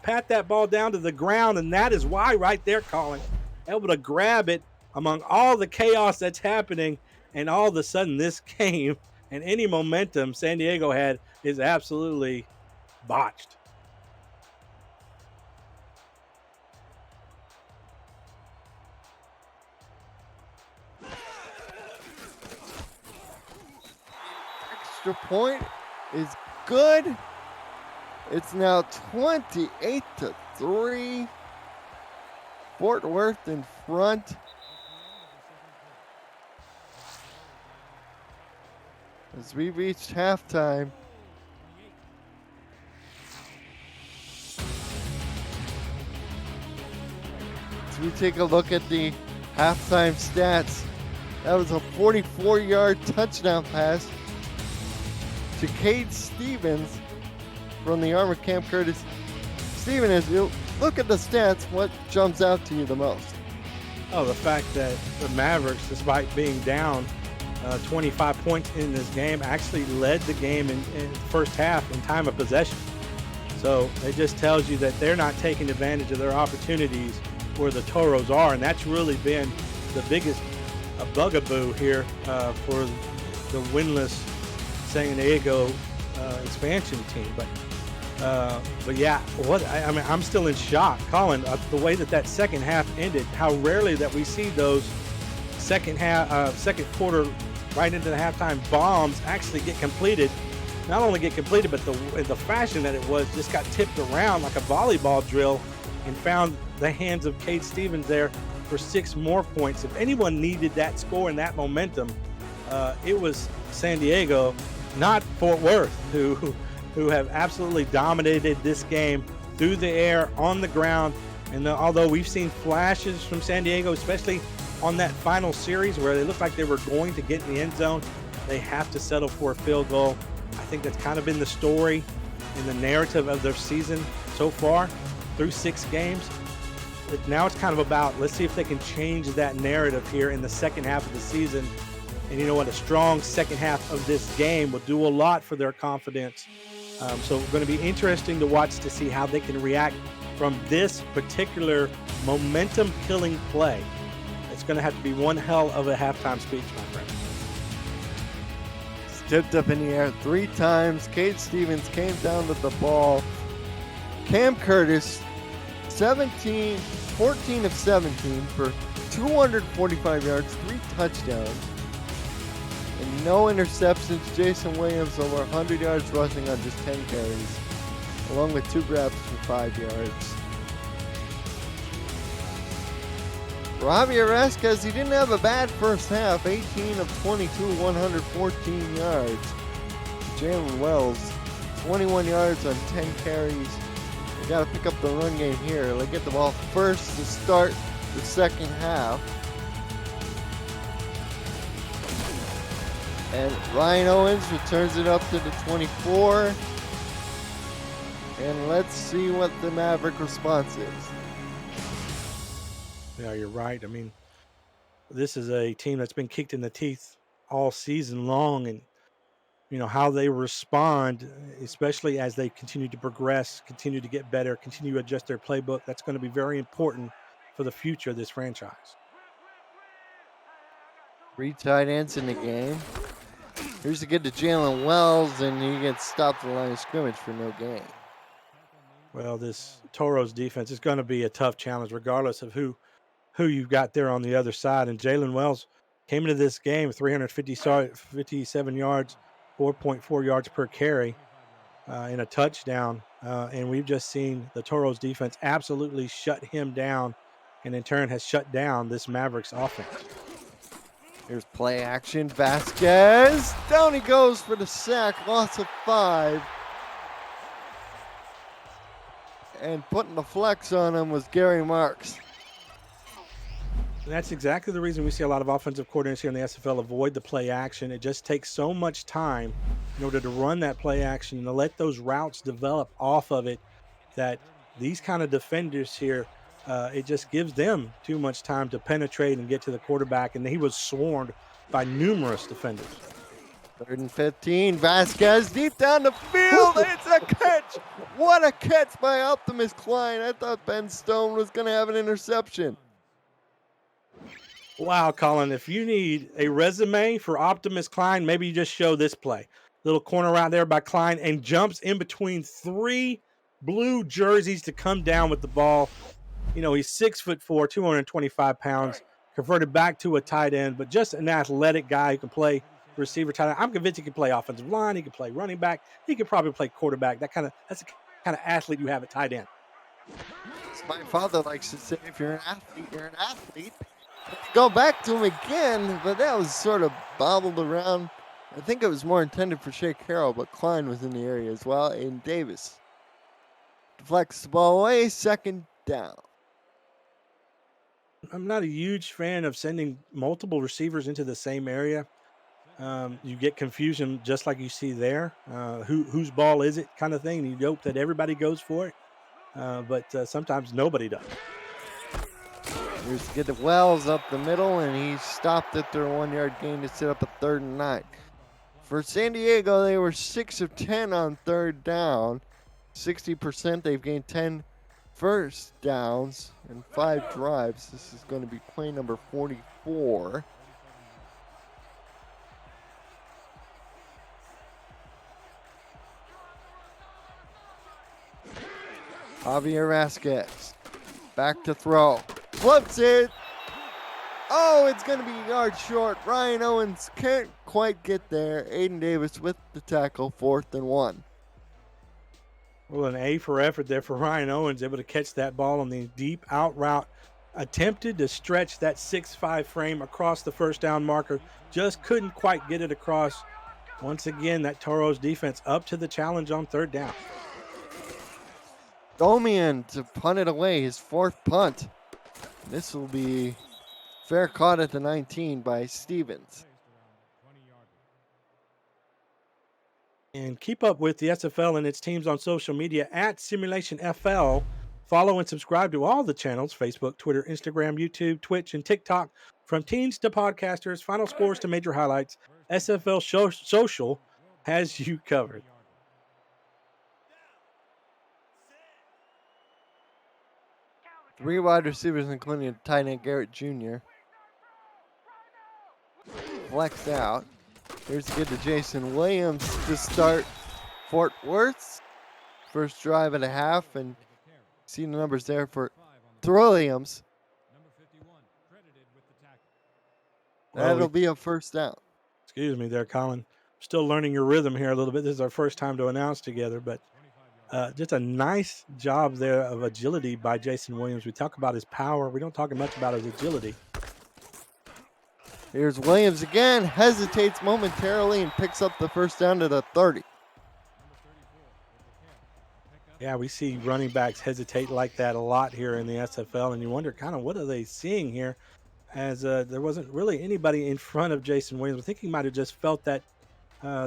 pat that ball down to the ground, and that is why right there, Colin, able to grab it among all the chaos that's happening, and all of a sudden this game and any momentum San Diego had is absolutely botched. Extra point is good. It's now 28-3. Fort Worth in front. As we reached halftime. As we take a look at the halftime stats, that was a 44-yard touchdown pass to Cade Stevens from the Armored Camp Curtis. Steven, as you look at the stats, what jumps out to you the most? Oh, the fact that the Mavericks, despite being down 25 points in this game, actually led the game in the first half in time of possession. So it just tells you that they're not taking advantage of their opportunities where the Toros are, and that's really been the biggest bugaboo here for the winless San Diego expansion team. But yeah, I mean, I'm still in shock, Colin, the way that second half ended. How rarely that we see those second quarter, right into the halftime bombs actually get completed. Not only get completed, but the fashion that it was just got tipped around like a volleyball drill and found the hands of Cade Stevens there for 6 more points. If anyone needed that score and that momentum, it was San Diego, not Fort Worth, who have absolutely dominated this game through the air, on the ground. And although we've seen flashes from San Diego, especially on that final series where they looked like they were going to get in the end zone, they have to settle for a field goal. I think that's kind of been the story in the narrative of their season so far through 6 games. But now it's kind of about, let's see if they can change that narrative here in the second half of the season. And you know what? A strong second half of this game will do a lot for their confidence. So it's going to be interesting to watch to see how they can react from this particular momentum-killing play. It's going to have to be one hell of a halftime speech, my friend. Tipped up in the air 3 times. Cade Stevens came down with the ball. Cam Curtis, 14 of 17 for 245 yards, 3 touchdowns, and no interceptions. Jason Williams over 100 yards rushing on just 10 carries, along with 2 grabs for 5 yards. Javier Vasquez, he didn't have a bad first half, 18 of 22, 114 yards. Jalen Wells, 21 yards on 10 carries. They got to pick up the run game here. They get the ball first to start the second half. And Ryan Owens returns it up to the 24. And let's see what the Maverick response is. Yeah, you're right. I mean, this is a team that's been kicked in the teeth all season long, and you know how they respond, especially as they continue to progress, continue to get better, continue to adjust their playbook. That's going to be very important for the future of this franchise. 3 tight ends in the game. Here's a get to Jalen Wells, and he gets stopped at the line of scrimmage for no gain. Well, this Toros defense is going to be a tough challenge, regardless of who you've got there on the other side. And Jalen Wells came into this game 357 yards, 4.4 yards per carry, in a touchdown. And we've just seen the Toros defense absolutely shut him down, and in turn has shut down this Mavericks offense. Here's play action. Vasquez. Down he goes for the sack. Loss of 5. And putting the flex on him was Gary Marks. And that's exactly the reason we see a lot of offensive coordinators here in the SFL avoid the play action. It just takes so much time in order to run that play action and to let those routes develop off of it that these kind of defenders here, it just gives them too much time to penetrate and get to the quarterback. And he was swarmed by numerous defenders. 3rd and 15. Vasquez deep down the field. It's a catch. What a catch by Optimus Klein. I thought Ben Stone was going to have an interception. Wow, Colin, if you need a resume for Optimus Klein, maybe you just show this play. Little corner out there by Klein and jumps in between 3 blue jerseys to come down with the ball. You know, he's 6'4", 225 pounds, converted back to a tight end, but just an athletic guy who can play receiver tight end. I'm convinced he can play offensive line. He can play running back. He could probably play quarterback. That's the kind of athlete you have at tight end. As my father likes to say, if you're an athlete, you're an athlete. Go back to him again, but that was sort of bobbled around. I think it was more intended for Shea Carroll, but Klein was in the area as well. And Davis deflects the ball away, 2nd down. I'm not a huge fan of sending multiple receivers into the same area. You get confusion just like you see there. Whose ball is it kind of thing. And you hope that everybody goes for it, but sometimes nobody does. Here's to get the Wells up the middle, and he stopped at their 1-yard gain to set up a 3rd and 9. For San Diego, they were 6 of 10 on 3rd down. 60%. They've gained 10 first downs and 5 drives. This is going to be play number 44. Javier Vasquez back to throw. Flips it. Oh, it's going to be a yard short. Ryan Owens can't quite get there. Aiden Davis with the tackle, 4th and 1. Well, an A for effort there for Ryan Owens, able to catch that ball on the deep out route. Attempted to stretch that 6'5" frame across the first down marker. Just couldn't quite get it across. Once again, that Toros defense up to the challenge on 3rd down. Domian to punt it away, his 4th punt. This will be fair caught at the 19 by Stevens. And keep up with the SFL and its teams on social media at Simulationfl. Follow and subscribe to all the channels, Facebook, Twitter, Instagram, YouTube, Twitch, and TikTok. From teens to podcasters, final scores to major highlights, SFL Social has you covered. Three wide receivers, including tight end Garrett Jr. Flexed out. Here's to get to Jason Williams to start Fort Worth. First drive and a half, and see the numbers there for Williams. That'll be a 1st down. Excuse me there, Colin. Still learning your rhythm here a little bit. This is our first time to announce together, but just a nice job there of agility by Jason Williams. We talk about his power. We don't talk much about his agility. Here's Williams again, hesitates momentarily and picks up the 1st down to the 30. Yeah, we see running backs hesitate like that a lot here in the SFL, and you wonder kind of what are they seeing here, as there wasn't really anybody in front of Jason Williams. I think he might have just felt that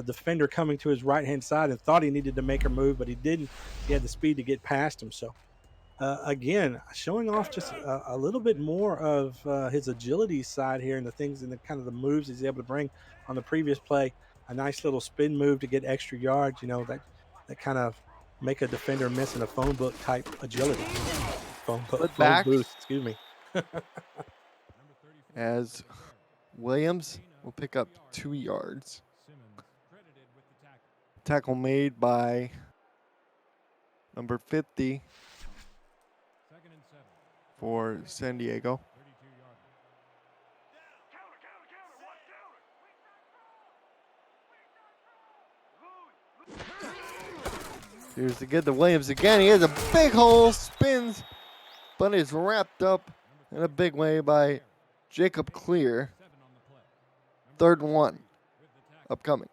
defender coming to his right-hand side and thought he needed to make a move, but he didn't. He had the speed to get past him. So, again, showing off just a little bit more of his agility side here and the things and the kind of the moves he's able to bring on the previous play. A nice little spin move to get extra yards, you know, that kind of make a defender miss in a phone book type agility. Phone booth, excuse me. As Williams will pick up 2 yards. Tackle made by number 50 for San Diego. Here's to get to Williams again. He has a big hole, spins, but is wrapped up in a big way by Jacob Clear. 3rd and 1 upcoming.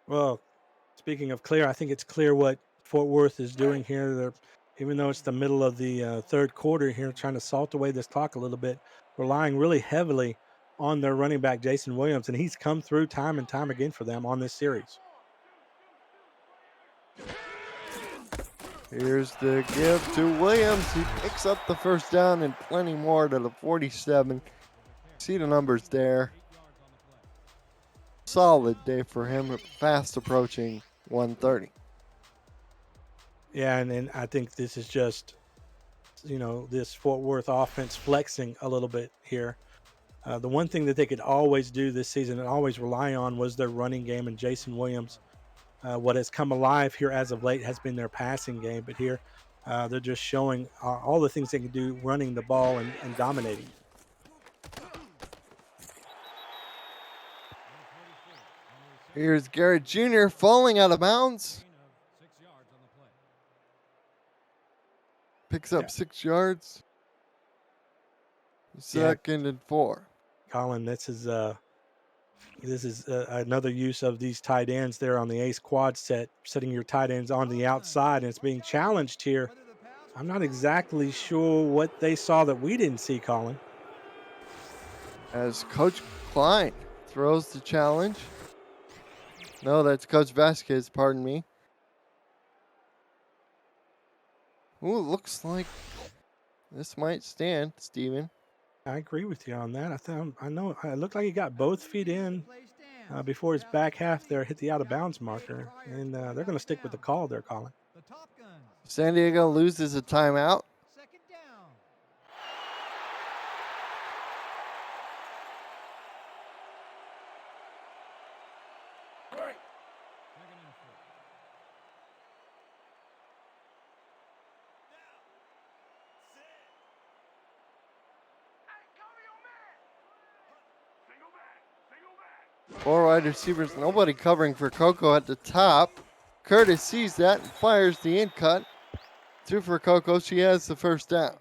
Well, speaking of clear, I think it's clear what Fort Worth is doing here. They're, even though it's the middle of the third quarter here, trying to salt away this clock a little bit, relying really heavily on their running back, Jason Williams, and he's come through time and time again for them on this series. Here's the give to Williams. He picks up the first down and plenty more to the 47. See the numbers there. Solid day for him, fast approaching 130. Yeah, and I think this is just, this Fort Worth offense flexing a little bit here. The one thing that they could always do this season and always rely on was their running game, and Jason Williams. What has come alive here as of late has been their passing game, but here they're just showing all the things they can do running the ball and dominating. Here's Garrett Jr. falling out of bounds. Picks up 6 yards. 2nd and 4. Colin, this is another use of these tight ends there on the ace quad set, setting your tight ends on the outside, and it's being challenged here. I'm not exactly sure what they saw that we didn't see, Colin. As Coach Klein throws the challenge. No, that's Coach Vasquez, pardon me. Ooh, looks like this might stand, Steven. I agree with you on that. I know it looked like he got both feet in before his back half there hit the out of bounds marker, and they're going to stick with the call there, Colin. San Diego loses a timeout. Four wide receivers, nobody covering for Coco at the top. Curtis sees that and fires the in cut. 2 for Coco. She has the first down.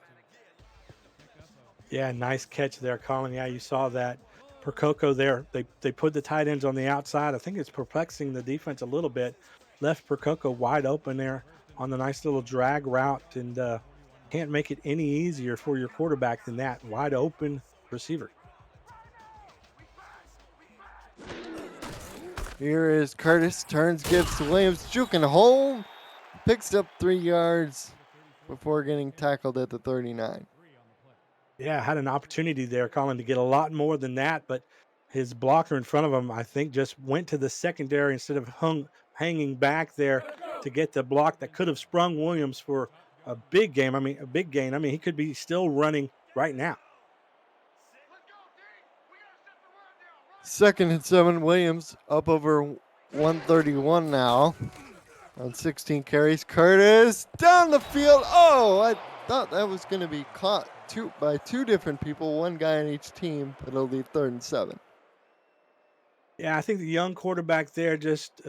Yeah, nice catch there, Colin. Yeah, you saw that. For Coco there, they put the tight ends on the outside. I think it's perplexing the defense a little bit. Left for Coco wide open there on the nice little drag route, and can't make it any easier for your quarterback than that. Wide open receiver. Here is Curtis. Turns, gives to Williams. Juking home. Picks up 3 yards before getting tackled at the 39. Yeah, had an opportunity there, Colin, to get a lot more than that, but his blocker in front of him, I think, just went to the secondary instead of hanging back there to get the block that could have sprung Williams for a big game. I mean, a big gain. I mean, he could be still running right now. 2nd and 7. Williams up over 131 now on 16 carries. Curtis down the field. Oh, I thought that was going to be caught by 2 different people, 1 guy on each team, but it'll be 3rd and 7. Yeah, I think the young quarterback there just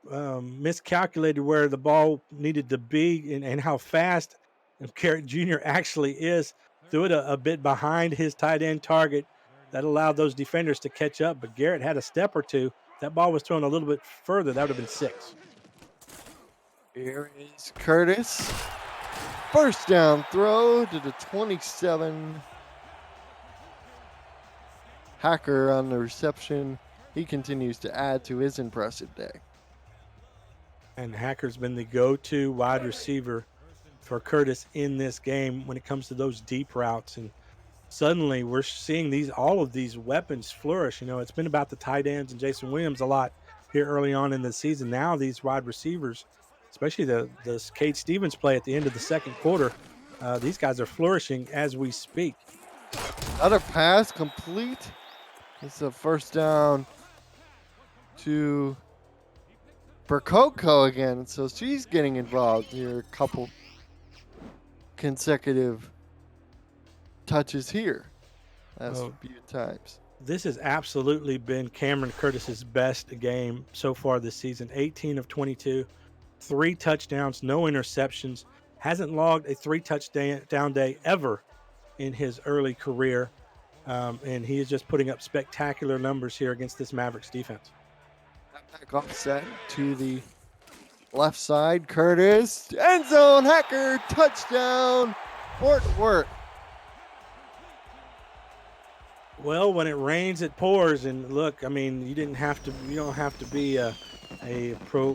miscalculated where the ball needed to be and how fast Garrett Jr. actually is. Threw it a bit behind his tight end target. That allowed those defenders to catch up, but Garrett had a step or two. That ball was thrown a little bit further. That would have been 6. Here is Curtis. First down throw to the 27. Hacker on the reception. He continues to add to his impressive day. And Hacker's been the go-to wide receiver for Curtis in this game when it comes to those deep routes. And suddenly we're seeing all of these weapons flourish. It's been about the tight ends and Jason Williams a lot here early on in the season. Now these wide receivers, especially the Cade Stevens play at the end of the second quarter, these guys are flourishing as we speak. Another pass complete. It's a first down for Coco again. So she's getting involved here. A couple consecutive touches here last few times. This has absolutely been Cameron Curtis's best game so far this season. 18 of 22, 3 touchdowns, no interceptions. Hasn't logged a 3 touchdown day ever in his early career. And he is just putting up spectacular numbers here against this Mavericks defense. Back offset to the left side. Curtis, end zone, Hacker, touchdown, Fort Worth. Well, when it rains, it pours. And look, I mean, you don't have to be a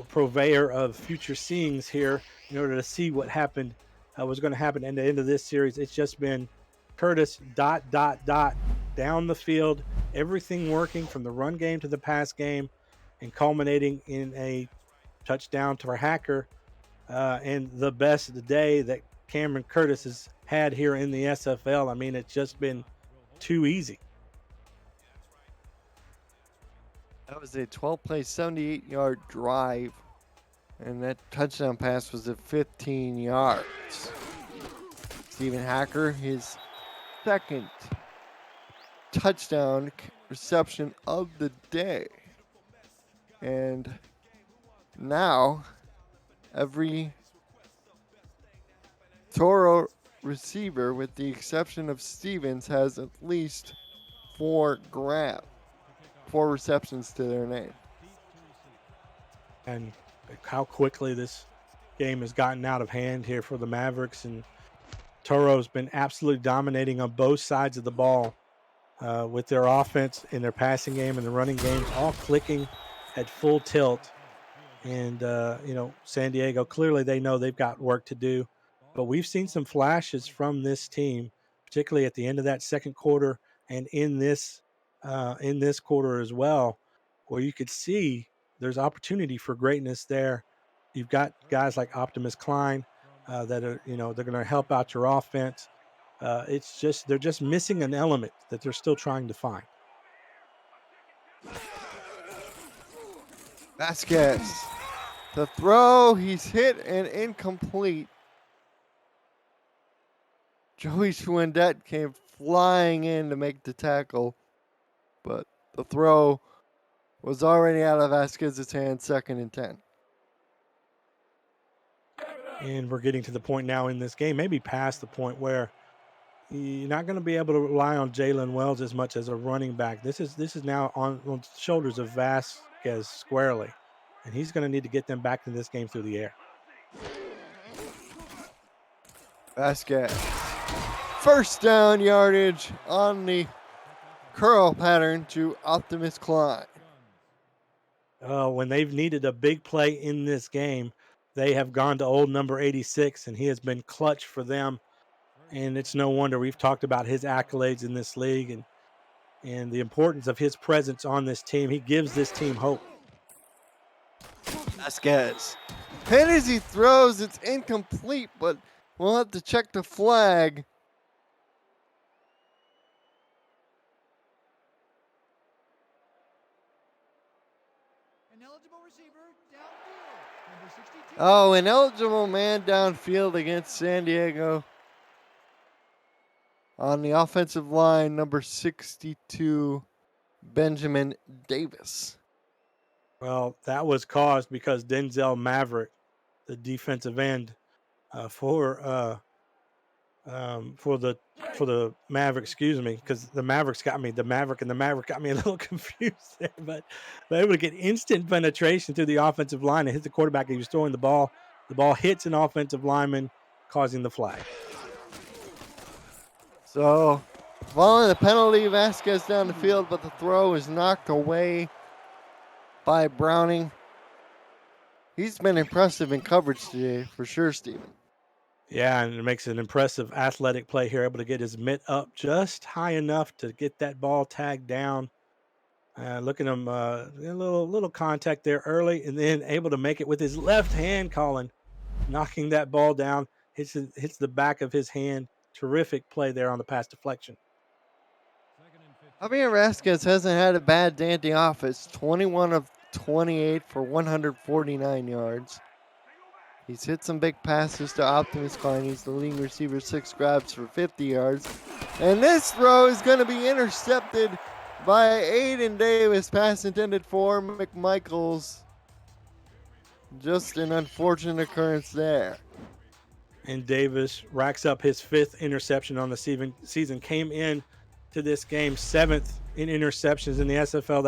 purveyor of future seeings here in order to see what happened, was going to happen at the end of this series. It's just been Curtis ... down the field, everything working from the run game to the pass game, and culminating in a touchdown to our Hacker, and the best of the day that Cameron Curtis has had here in the SFL. I mean, it's just been too easy. That was a 12-play, 78-yard drive, and that touchdown pass was at 15 yards. Stephen Hacker, his second touchdown reception of the day. And now every Toro receiver, with the exception of Stevens, has at least 4 receptions to their name. And how quickly this game has gotten out of hand here for the Mavericks. And Toro's been absolutely dominating on both sides of the ball, with their offense and their passing game and the running games all clicking at full tilt. And, San Diego, clearly they know they've got work to do. But we've seen some flashes from this team, particularly at the end of that second quarter and in this quarter as well, where you could see there's opportunity for greatness there. You've got guys like Optimus Klein, that are, they're going to help out your offense. It's just they're just missing an element that they're still trying to find. Vasquez, the throw, he's hit and incomplete. Joey Schwindette came flying in to make the tackle, but the throw was already out of Vasquez's hands, 2nd and 10. And we're getting to the point now in this game, maybe past the point where you're not going to be able to rely on Jalen Wells as much as a running back. This is now on the shoulders of Vasquez squarely, and he's going to need to get them back in this game through the air. Vasquez, first down yardage on the curl pattern to Optimus Klein. When they've needed a big play in this game, they have gone to old number 86, and he has been clutch for them. And it's no wonder. We've talked about his accolades in this league and the importance of his presence on this team. He gives this team hope. Vasquez, hit as he throws, it's incomplete, but we'll have to check the flag. Oh, an eligible man downfield against San Diego. On the offensive line, number 62, Benjamin Davis. Well, that was caused because Denzel Maverick, the defensive end, for the Maverick, because the Maverick got me a little confused there, but they're able to get instant penetration through the offensive line and hit the quarterback. He was throwing the ball. The ball hits an offensive lineman, causing the flag. So, following the penalty, Vasquez down the field, but the throw is knocked away by Browning. He's been impressive in coverage today, for sure, Steven. Yeah, and it makes an impressive athletic play here, able to get his mitt up just high enough to get that ball tagged down. Look at him, a little contact there early, and then able to make it with his left hand, Colin, knocking that ball down, hits the back of his hand. Terrific play there on the pass deflection. Javier Vasquez hasn't had a bad day at the office. 21 of 28 for 149 yards. He's hit some big passes to Optimus Klein. He's the leading receiver, 6 grabs for 50 yards. And this throw is going to be intercepted by Aiden Davis. Pass intended for Mcmichaels. Just an unfortunate occurrence there. And Davis racks up his 5th interception on the season. Came in to this game, 7th in interceptions in the SFL.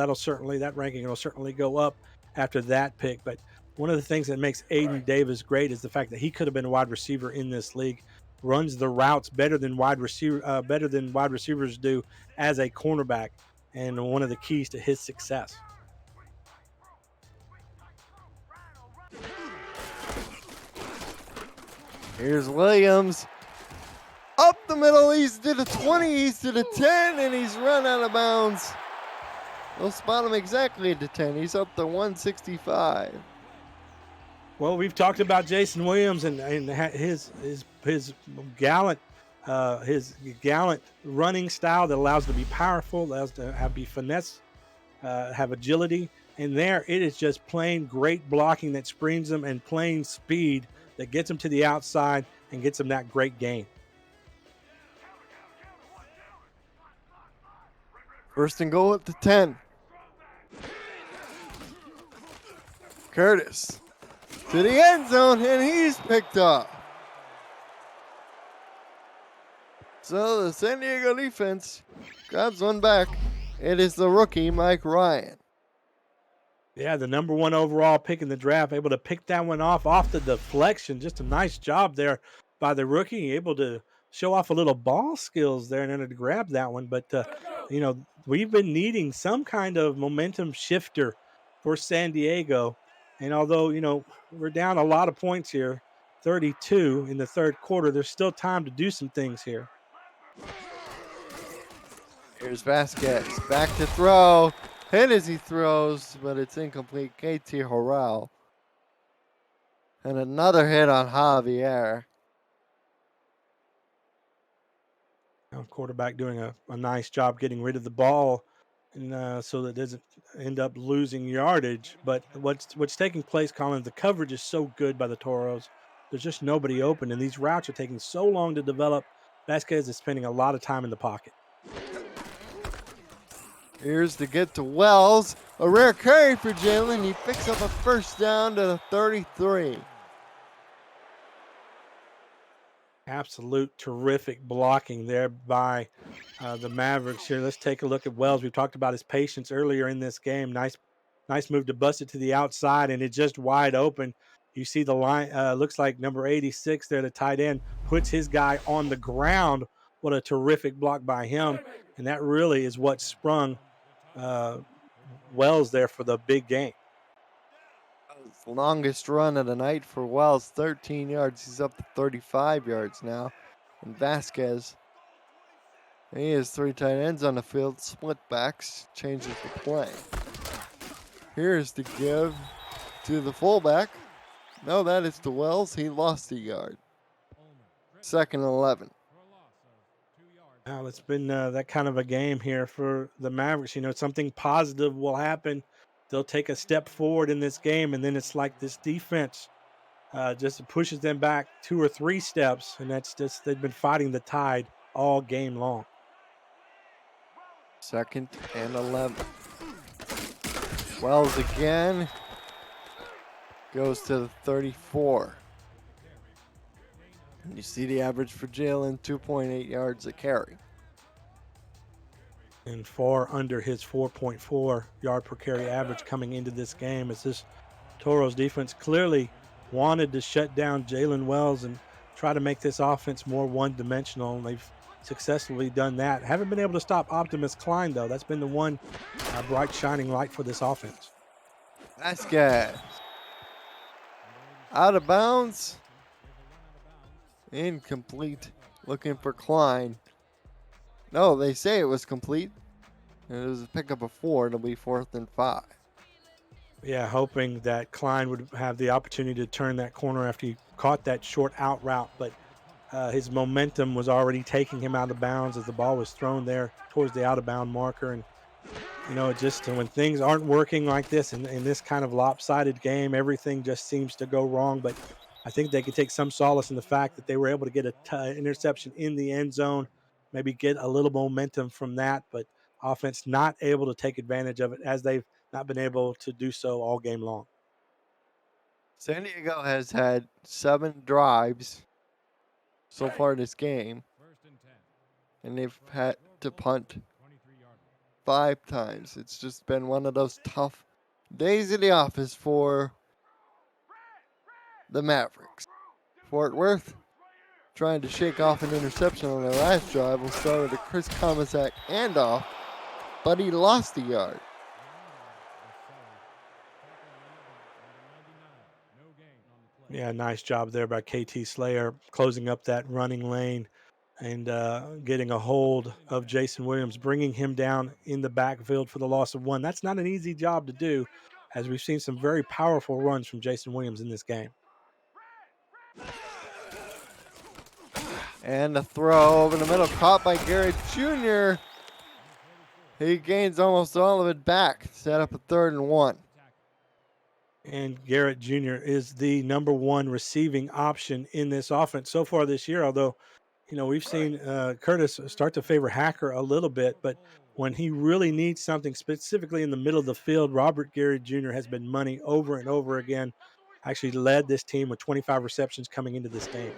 That ranking will certainly go up after that pick. But one of the things that makes Aiden Davis great is the fact that he could have been a wide receiver in this league. Runs the routes better than wide receivers do as a cornerback, and one of the keys to his success. Here's Williams. Up the middle, he's to the 20, he's to the 10, and he's run out of bounds. They'll spot him exactly at the 10. He's up to 165. Well, we've talked about Jason Williams and his gallant running style that allows him to be powerful, allows to be finesse, have agility. And there, it is just plain great blocking that springs him and plain speed that gets him to the outside and gets him that great gain. First and goal at the 10. Curtis to the end zone, and he's picked up. So the San Diego defense grabs one back. It is the rookie, Mike Ryan. Yeah, the number 1 overall pick in the draft, able to pick that one off the deflection. Just a nice job there by the rookie, able to show off a little ball skills there in order to grab that one. But, we've been needing some kind of momentum shifter for San Diego. And although, we're down a lot of points here, 32 in the third quarter, there's still time to do some things here. Here's Vasquez, back to throw. Hit as he throws, but it's incomplete. KT Horrell. And another hit on Javier. Quarterback doing a nice job getting rid of the ball, and so that it doesn't end up losing yardage. But what's taking place, Colin, the coverage is so good by the Toros. There's just nobody open, and these routes are taking so long to develop. Vasquez is spending a lot of time in the pocket. Here's to get to Wells. A rare carry for Jalen. He picks up a first down to the 33. Absolute terrific blocking there by the Mavericks here. Let's take a look at Wells. We've talked about his patience earlier in this game. Nice move to bust it to the outside, and it's just wide open. You see the line, looks like number 86 there, the tight end, puts his guy on the ground. What a terrific block by him. And that really is what sprung Wells there for the big game. Longest run of the night for Wells, 13 yards. He's up to 35 yards now. And Vasquez, he has 3 tight ends on the field, split backs, changes the play. Here's the give to the fullback. No, that is to Wells. He lost a yard. 2nd and 11. Well, it's been that kind of a game here for the Mavericks. Something positive will happen. They'll take a step forward in this game, and then it's like this defense just pushes them back 2 or 3 steps, and that's just they've been fighting the tide all game long. 2nd and 11. Wells again goes to the 34. And you see the average for Jalen, 2.8 yards a carry. And far under his 4.4 yard per carry average coming into this game, as this Toros defense clearly wanted to shut down Jalen Wells and try to make this offense more one-dimensional, and they've successfully done that. Haven't been able to stop Optimus Klein, though. That's been the one bright shining light for this offense. Vasquez. Out of bounds. Incomplete. Looking for Klein. No, they say it was complete. It was a pickup of 4. It'll be 4th and 5. Yeah, hoping that Klein would have the opportunity to turn that corner after he caught that short out route, but his momentum was already taking him out of bounds as the ball was thrown there towards the out of bound marker. And just when things aren't working like this in this kind of lopsided game, everything just seems to go wrong. But I think they could take some solace in the fact that they were able to get an interception in the end zone, maybe get a little momentum from that, but offense not able to take advantage of it, as they've not been able to do so all game long. San Diego has had 7 drives so far this game, and they've to punt 5 times. It's just been one of those tough days in the office for the Mavericks. Fort Worth trying to shake off an interception on their last drive. We'll start with a Chris Kamazak handoff, but he lost a yard. Yeah, nice job there by KT Slayer, closing up that running lane and getting a hold of Jason Williams, bringing him down in the backfield for the loss of 1. That's not an easy job to do, as we've seen some very powerful runs from Jason Williams in this game. And a throw over the middle, caught by Garrett Jr. He gains almost all of it back. Set up a 3rd and 1. And Garrett Jr. is the #1 receiving option in this offense so far this year, although, you know, we've seen Curtis start to favor Hacker a little bit, but when he really needs something specifically in the middle of the field, Robert Garrett Jr. has been money over and over again. Actually led this team with 25 receptions coming into this game.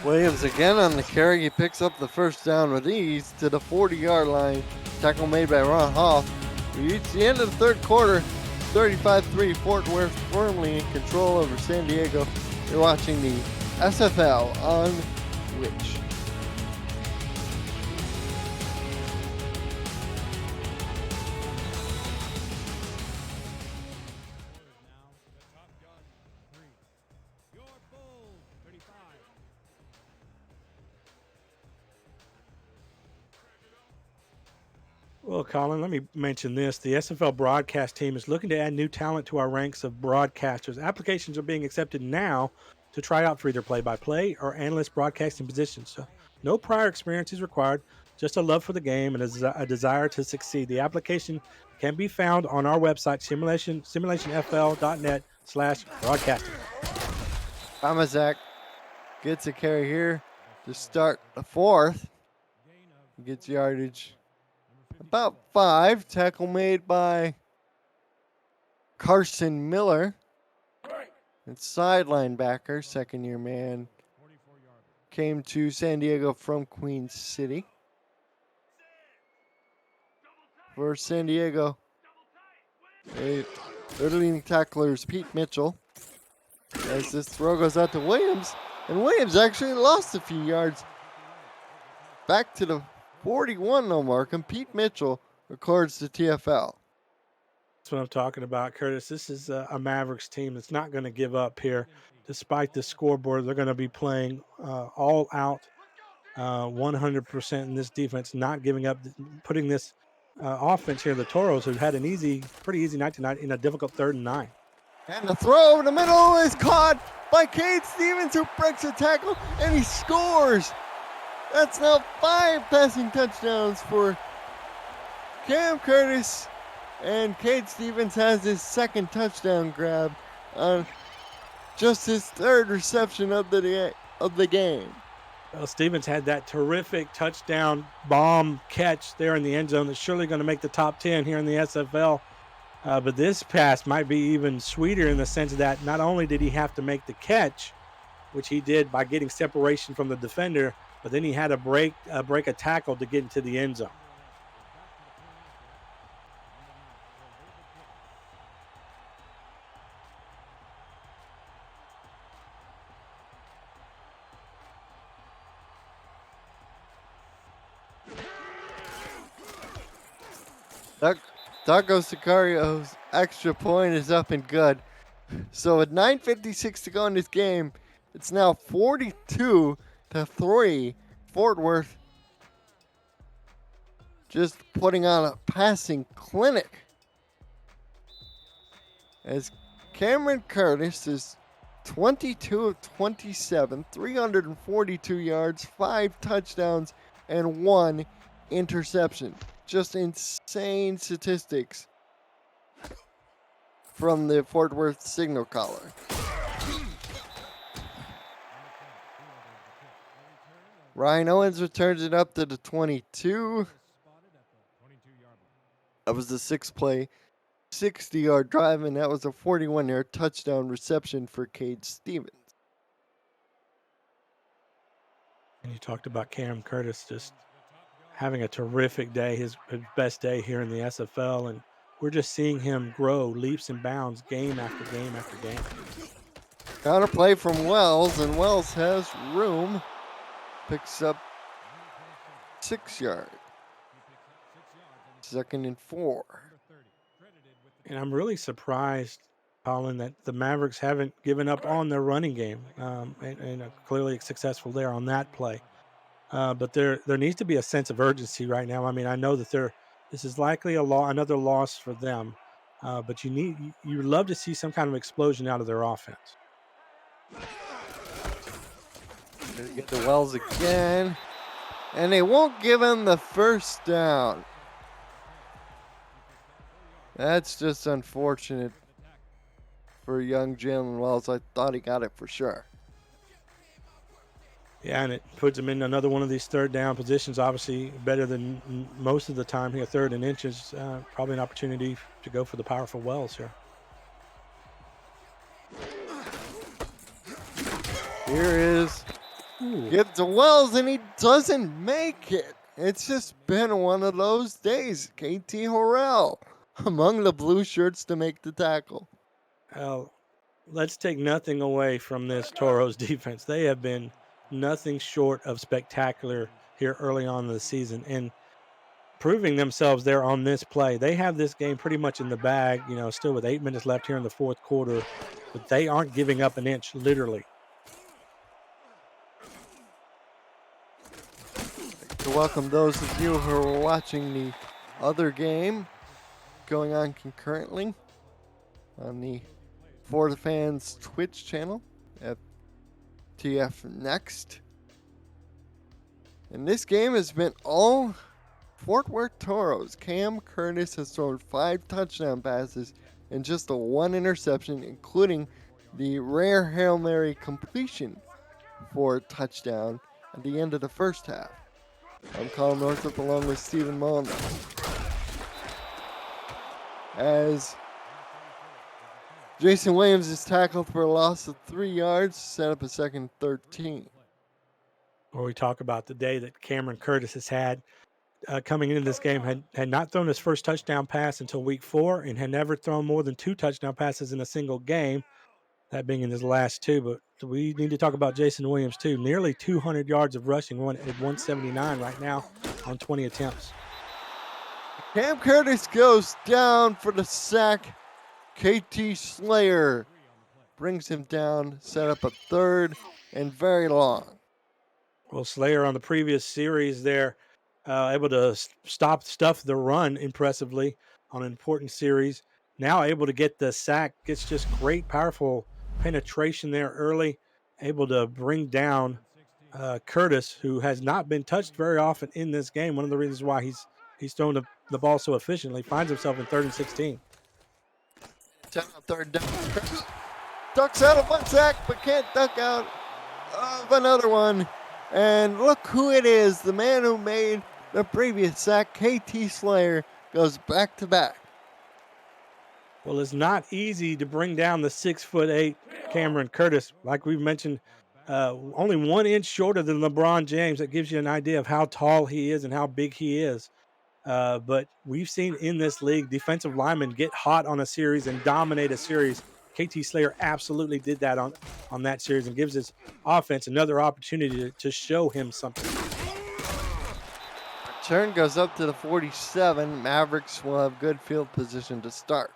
Williams again on the carry. He picks up the first down with ease to the 40-yard line. Tackle made by Ron Hoff. We reach the end of the 3rd quarter. 35-3, Fort Worth firmly in control over San Diego. You're watching the SFL on Leach. Well, Colin, let me mention this. The SFL broadcast team is looking to add new talent to our ranks of broadcasters. Applications are being accepted now to try out for either play-by-play or analyst broadcasting positions. So no prior experience is required, just a love for the game and a desire to succeed. The application can be found on our website, simulationfl.net/broadcasting. Kamazak gets a carry here to start the 4th. Gets yardage about 5. Tackle made by Carson Miller. It's sideline backer, 2nd-year man. Came to San Diego from Queen City. For San Diego, their leading tackler is Pete Mitchell. As this throw goes out to Williams, and Williams actually lost a few yards. Back to the 41 no mark, and Pete Mitchell records the TFL. That's what I'm talking about, Curtis. This is a Mavericks team that's not going to give up here. Despite the scoreboard, they're going to be playing all out 100% in this defense, not giving up, putting this offense here, the Toros, who had an pretty easy night tonight, in a difficult 3rd and 9. And the throw over the middle is caught by Cade Stevens, who breaks a tackle, and he scores. That's now 5 passing touchdowns for Cam Curtis, and Cade Stevens has his 2nd touchdown grab on just his 3rd reception of the game. Well, Stevens had that terrific touchdown bomb catch there in the end zone that's surely going to make the top 10 here in the SFL. But this pass might be even sweeter in the sense that not only did he have to make the catch, which he did by getting separation from the defender, but then he had to break a tackle to get into the end zone. Dago Sicario's extra point is up and good. So with 9:56 to go in this game, it's now 42-3. Fort Worth just putting on a passing clinic. As Cameron Curtis is 22 of 27, 342 yards, 5 touchdowns, and 1 interception. Just insane statistics from the Fort Worth signal caller. Ryan Owens returns it up to the 22. That was the 6-play, 60-yard drive, and that was a 41-yard touchdown reception for Cade Stevens. And you talked about Cam Curtis just having a terrific day, his best day here in the SFL. And we're just seeing him grow leaps and bounds game after game after game. Counter play from Wells, and Wells has room. Picks up 6 yards. 2nd and 4. And I'm really surprised, Colin, that the Mavericks haven't given up on their running game, and are clearly successful there on that play. But there needs to be a sense of urgency right now. I mean, I know that this is likely another loss for them, but you love to see some kind of explosion out of their offense. Gonna get to Wells again. And they won't give him the first down. That's just unfortunate for young Jalen Wells. I thought he got it for sure. Yeah, and it puts him in another one of these third down positions. Obviously, better than most of the time here. 3rd and inches, probably an opportunity to go for the powerful Wells here. Here is get to Wells, and he doesn't make it. It's just been one of those days. KT Horrell among the blue shirts to make the tackle. Let's take nothing away from this Toros defense. They have been nothing short of spectacular here early on in the season, and proving themselves there on this play. They have this game pretty much in the bag, still with 8 minutes left here in the 4th quarter, but they aren't giving up an inch, literally. To welcome those of you who are watching the other game going on concurrently on the For the Fans Twitch channel at TF Next. And this game has been all Fort Worth Toros. Cam Curtis has thrown 5 touchdown passes and just 1 interception, including the rare Hail Mary completion for a touchdown at the end of the first half. I'm Colin Northup along with Stephen Mullen. As Jason Williams is tackled for a loss of 3 yards, set up a 2nd and 13. Or we talk about the day that Cameron Curtis has had coming into this game, had not thrown his first touchdown pass until week 4 and had never thrown more than 2 touchdown passes in a single game, that being in his last 2. But we need to talk about Jason Williams too. Nearly 200 yards of rushing, at 179 right now on 20 attempts. Cam Curtis goes down for the sack. KT Slayer brings him down, set up a 3rd and very long. Well, Slayer on the previous series there, able to stuff the run impressively on an important series. Now able to get the sack, gets just great, powerful penetration there early, able to bring down Curtis, who has not been touched very often in this game. One of the reasons why he's thrown the ball so efficiently, finds himself in 3rd and 16. 10 on 3rd down. Ducks out of 1 sack, but can't duck out of another one. And look who it is. The man who made the previous sack, KT Slayer, goes back to back. Well, it's not easy to bring down the 6'8" Cameron Curtis. Like we've mentioned, only 1 inch shorter than LeBron James. That gives you an idea of how tall he is and how big he is. But we've seen in this league defensive linemen get hot on a series and dominate a series. KT Slayer absolutely did that on that series and gives his offense another opportunity to show him something. Return goes up to the 47. Mavericks will have good field position to start.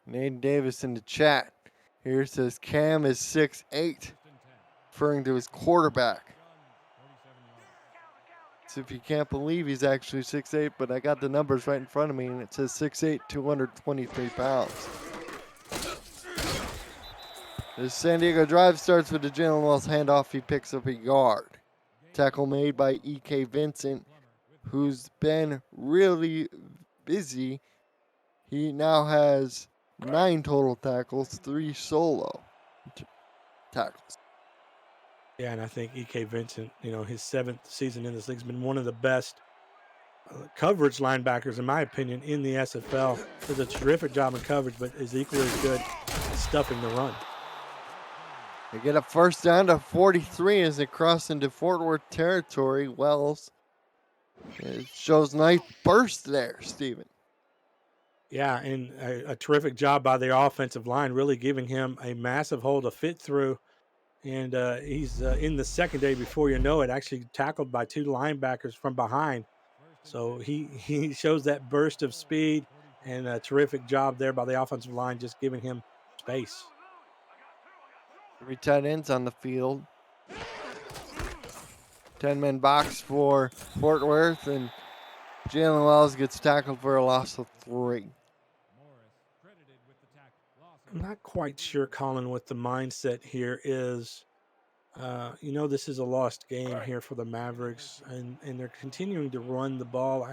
Nate Davis in the chat here says Cam is 6'8", referring to his quarterback. So if you can't believe he's actually 6'8", but I got the numbers right in front of me, and it says 6'8", 223 pounds. The San Diego drive starts with the Jalen Wells handoff. He picks up a yard. Tackle made by E.K. Vincent, who's been really busy. He now has 9 total tackles, 3 solo tackles. Yeah, and I think E.K. Vincent, his 7th season in this league, has been one of the best coverage linebackers, in my opinion, in the SFL. Does a terrific job in coverage, but is equally as good at stuffing the run. They get a first down to 43 as they cross into Fort Worth territory. Wells, it shows nice burst there, Steven. Yeah, and a terrific job by the offensive line, really giving him a massive hole to fit through. And he's in the secondary before you know it, actually tackled by 2 linebackers from behind. So he shows that burst of speed, and a terrific job there by the offensive line, just giving him space. 3 tight ends on the field. 10-man box for Fort Worth, and Jalen Wells gets tackled for a loss of 3. I'm not quite sure, Colin, what the mindset here is. This is a lost game here for the Mavericks, and they're continuing to run the ball.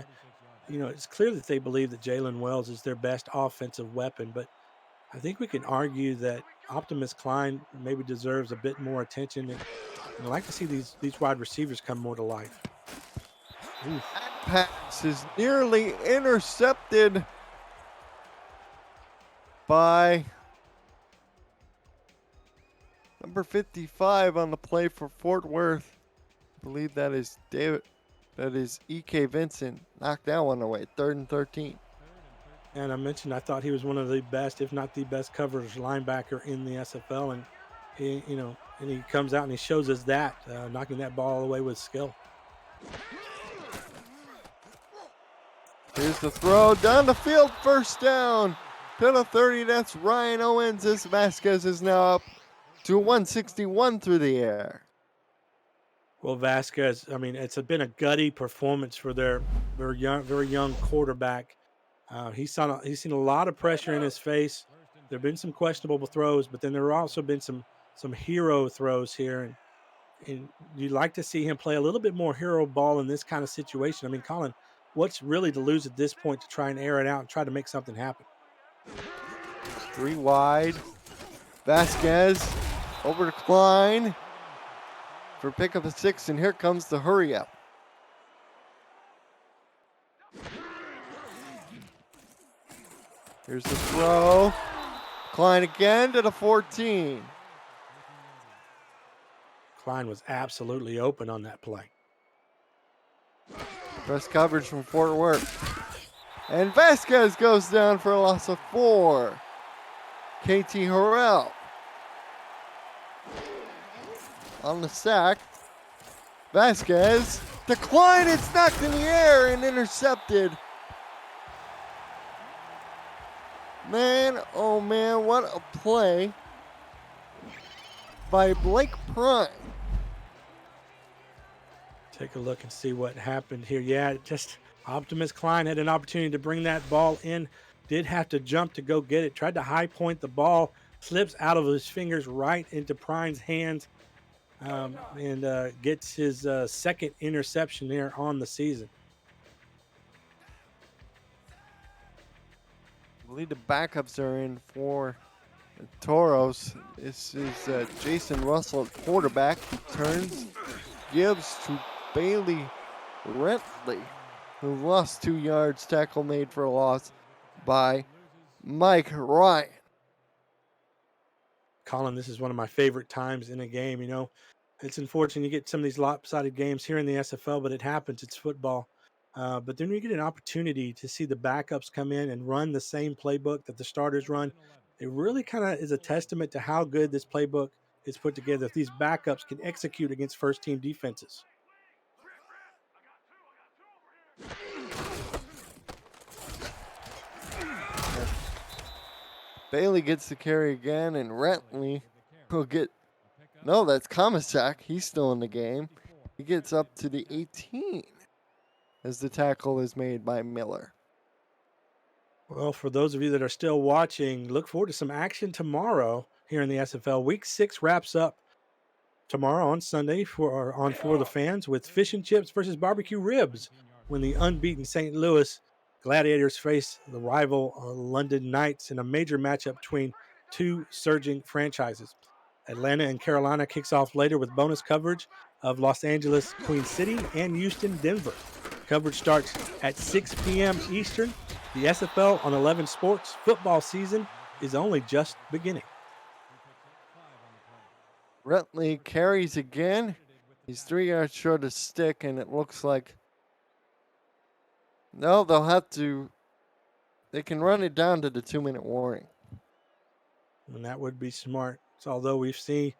It's clear that they believe that Jalen Wells is their best offensive weapon, but I think we can argue that Optimus Klein maybe deserves a bit more attention, and I'd like to see these wide receivers come more to life. Oof. That pass is nearly intercepted by number 55 on the play for Fort Worth. I believe that is David. That is E.K. Vincent. Knocked that one away. 3rd and 13. And I mentioned I thought he was one of the best, if not the best, coverage linebacker in the SFL, and he comes out and he shows us that, knocking that ball away with skill. Here's the throw down the field, first down to the 30. That's Ryan Owens. As Vasquez is now up to 161 through the air. Well, Vasquez, it's been a gutty performance for their very young quarterback. He's seen a lot of pressure in his face. There have been some questionable throws, but then there have also been some hero throws here, and you'd like to see him play a little bit more hero ball in this kind of situation. I mean, Colin, what's really to lose at this point to try and air it out and try to make something happen? 3 wide. Vasquez over to Klein for pickup of 6, and here comes the hurry up. Here's the throw. Klein again to the 14. Klein was absolutely open on that play. Press coverage from Fort Worth. And Vasquez goes down for a loss of 4. KT Harrell on the sack. Vasquez declined. It's knocked in the air and intercepted. Man, oh man, what a play by Blake Prime. Take a look and see what happened here. Yeah, just Optimus Klein had an opportunity to bring that ball in, did have to jump to go get it, tried to high point the ball, slips out of his fingers right into Prime's hands, and gets his second interception there on the season. I believe the backups are in for the Toros. This is Jason Russell at quarterback. He turns, gives to Bailey Rentley, who lost 2 yards. Tackle made for a loss by Mike Ryan. Colin, this is one of my favorite times in a game. It's unfortunate you get some of these lopsided games here in the SFL, but it happens. It's football. But then we get an opportunity to see the backups come in and run the same playbook that the starters run. It really kind of is a testament to how good this playbook is put together. If these backups can execute against first-team defenses. Bailey gets the carry again, and Rentley will get. No, that's Komisak. He's still in the game. He gets up to the 18 as the tackle is made by Miller. Well, for those of you that are still watching, look forward to some action tomorrow here in the SFL. Week 6 wraps up tomorrow on Sunday for the fans with fish and chips versus barbecue ribs when the unbeaten St. Louis Gladiators face the rival London Knights in a major matchup between 2 surging franchises. Atlanta and Carolina kicks off later with bonus coverage of Los Angeles, Queen City, and Houston, Denver. Coverage starts at 6 p.m. Eastern. The SFL on 11 Sports football season is only just beginning. Rentley carries again. He's 3 yards short of stick, and it looks like no, they'll have to. They can run it down to the 2-minute warning. And that would be smart. So although we've seen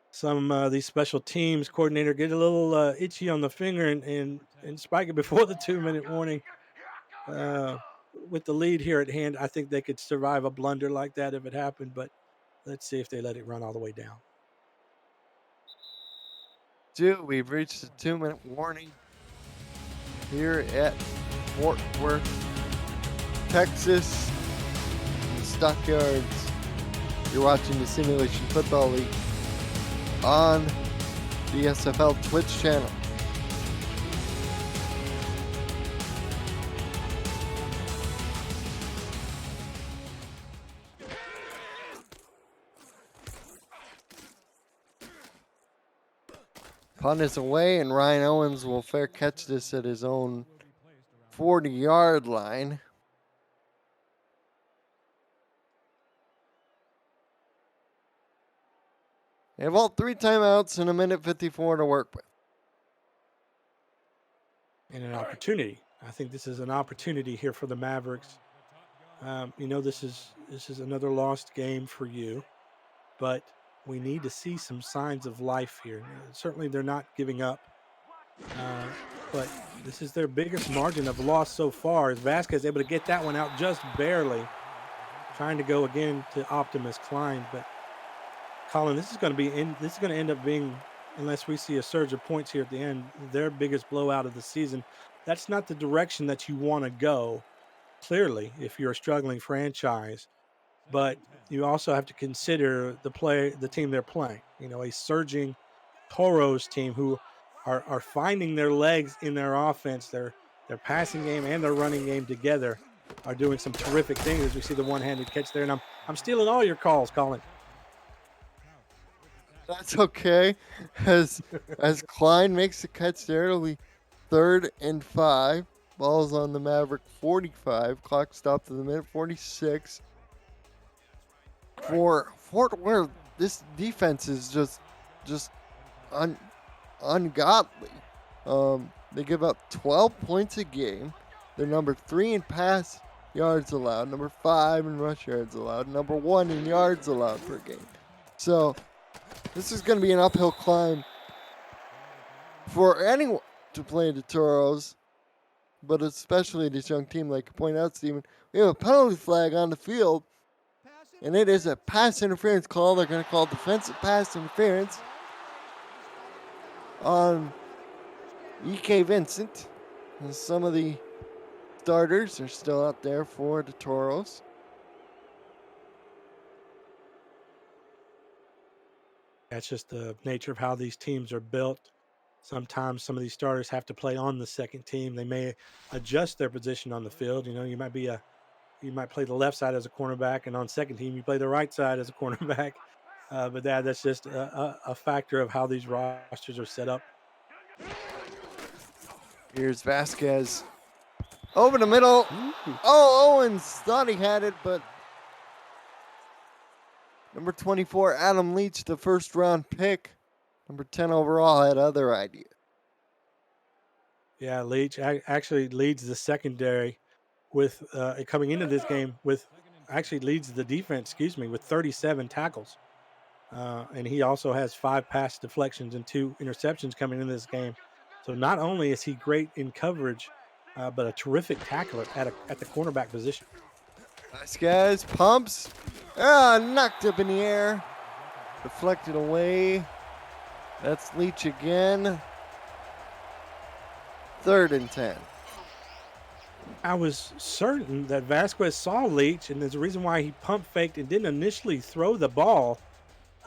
some these special teams coordinator get a little itchy on the finger and spike it before the 2-minute warning. With the lead here at hand, I think they could survive a blunder like that if it happened, but let's see if they let it run all the way down. We've reached the 2-minute warning here at Fort Worth, Texas, in the Stockyards. You're watching the Simulation Football League on the SFL Twitch channel. Punt is away, and Ryan Owens will fair catch this at his own 40-yard line. They have all 3 timeouts and 1:54 to work with. And an opportunity. I think this is an opportunity here for the Mavericks. This is another lost game for you, but we need to see some signs of life here. Certainly, they're not giving up, but this is their biggest margin of loss so far. As Vasquez able to get that one out just barely, trying to go again to Optimus Klein, but Colin, this is going to end up being, unless we see a surge of points here at the end, their biggest blowout of the season. That's not the direction that you want to go, clearly, if you're a struggling franchise. But you also have to consider the team they're playing. A surging Toros team who are finding their legs in their offense. Their passing game and their running game together are doing some terrific things, as we see the one-handed catch there. And I'm stealing all your calls, Colin. That's okay. As Klein makes the catch there, it'll be 3rd and 5. Ball's on the Maverick 45. Clock stopped at the minute 46. For Fort Worth, this defense is just ungodly. They give up 12 points a game. They're number 3 in pass yards allowed, number 5 in rush yards allowed, number 1 in yards allowed per game. So this is going to be an uphill climb for anyone to play the Toros, but especially this young team. Like you point out, Steven, we have a penalty flag on the field, and it is a pass interference call. They're going to call defensive pass interference on E.K. Vincent. And some of the starters are still out there for the Toros. That's just the nature of how these teams are built. Sometimes some of these starters have to play on the second team. They may adjust their position on the field. You might play the left side as a cornerback, and on second team you play the right side as a cornerback. But that's just a factor of how these rosters are set up. Here's Vasquez over the middle. Oh, Owens thought he had it, but number 24, Adam Leach, the first-round pick, number 10 overall, had other ideas. Yeah, Leach actually leads the secondary with coming into this game leads the defense, with 37 tackles. And he also has 5 pass deflections and 2 interceptions coming into this game. So not only is he great in coverage, but a terrific tackler at the cornerback position. Vasquez pumps. Knocked up in the air. Deflected away. That's Leach again. 3rd and 10. I was certain that Vasquez saw Leach, and there's a reason why he pump faked and didn't initially throw the ball.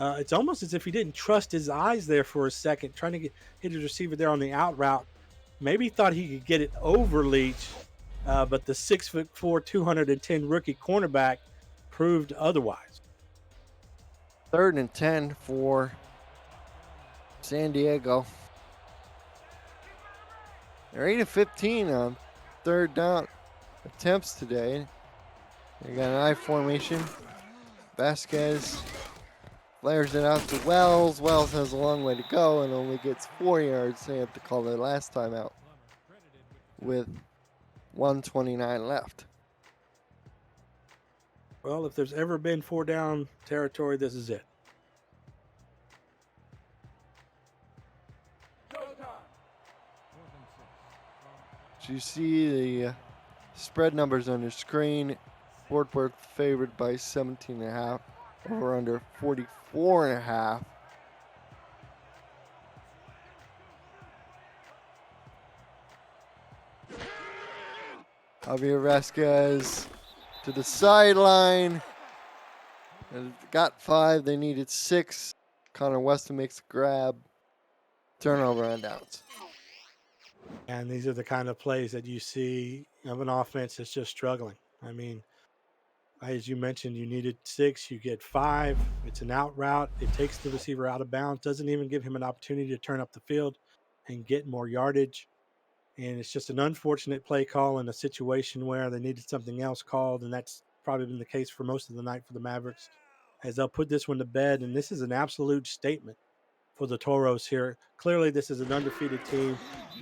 It's almost as if he didn't trust his eyes there for a second, trying to hit his receiver there on the out route. Maybe he thought he could get it over Leach, but the 6'4", 210 rookie cornerback proved otherwise. 3rd and 10 for San Diego. They're 8 of 15 on third down attempts today. They got an I formation. Vasquez flares it out to Wells. Wells has a long way to go and only gets 4 yards. They have to call their last timeout with 1:29 left. Well, if there's ever been 4 down territory, this is it. So you see the spread numbers on your screen. Fort Worth favored by 17.5. Over under 44.5. Javier Vasquez to the sideline. Got 5. They needed 6. Connor Weston makes a grab. Turnover on downs. And these are the kind of plays that you see of an offense that's just struggling. I mean, as you mentioned, you needed 6, you get 5. It's an out route. It takes the receiver out of bounds, doesn't even give him an opportunity to turn up the field and get more yardage. And it's just an unfortunate play call in a situation where they needed something else called, and that's probably been the case for most of the night for the Mavericks, as they'll put this one to bed. And this is an absolute statement for the Toros here. Clearly, this is an undefeated team.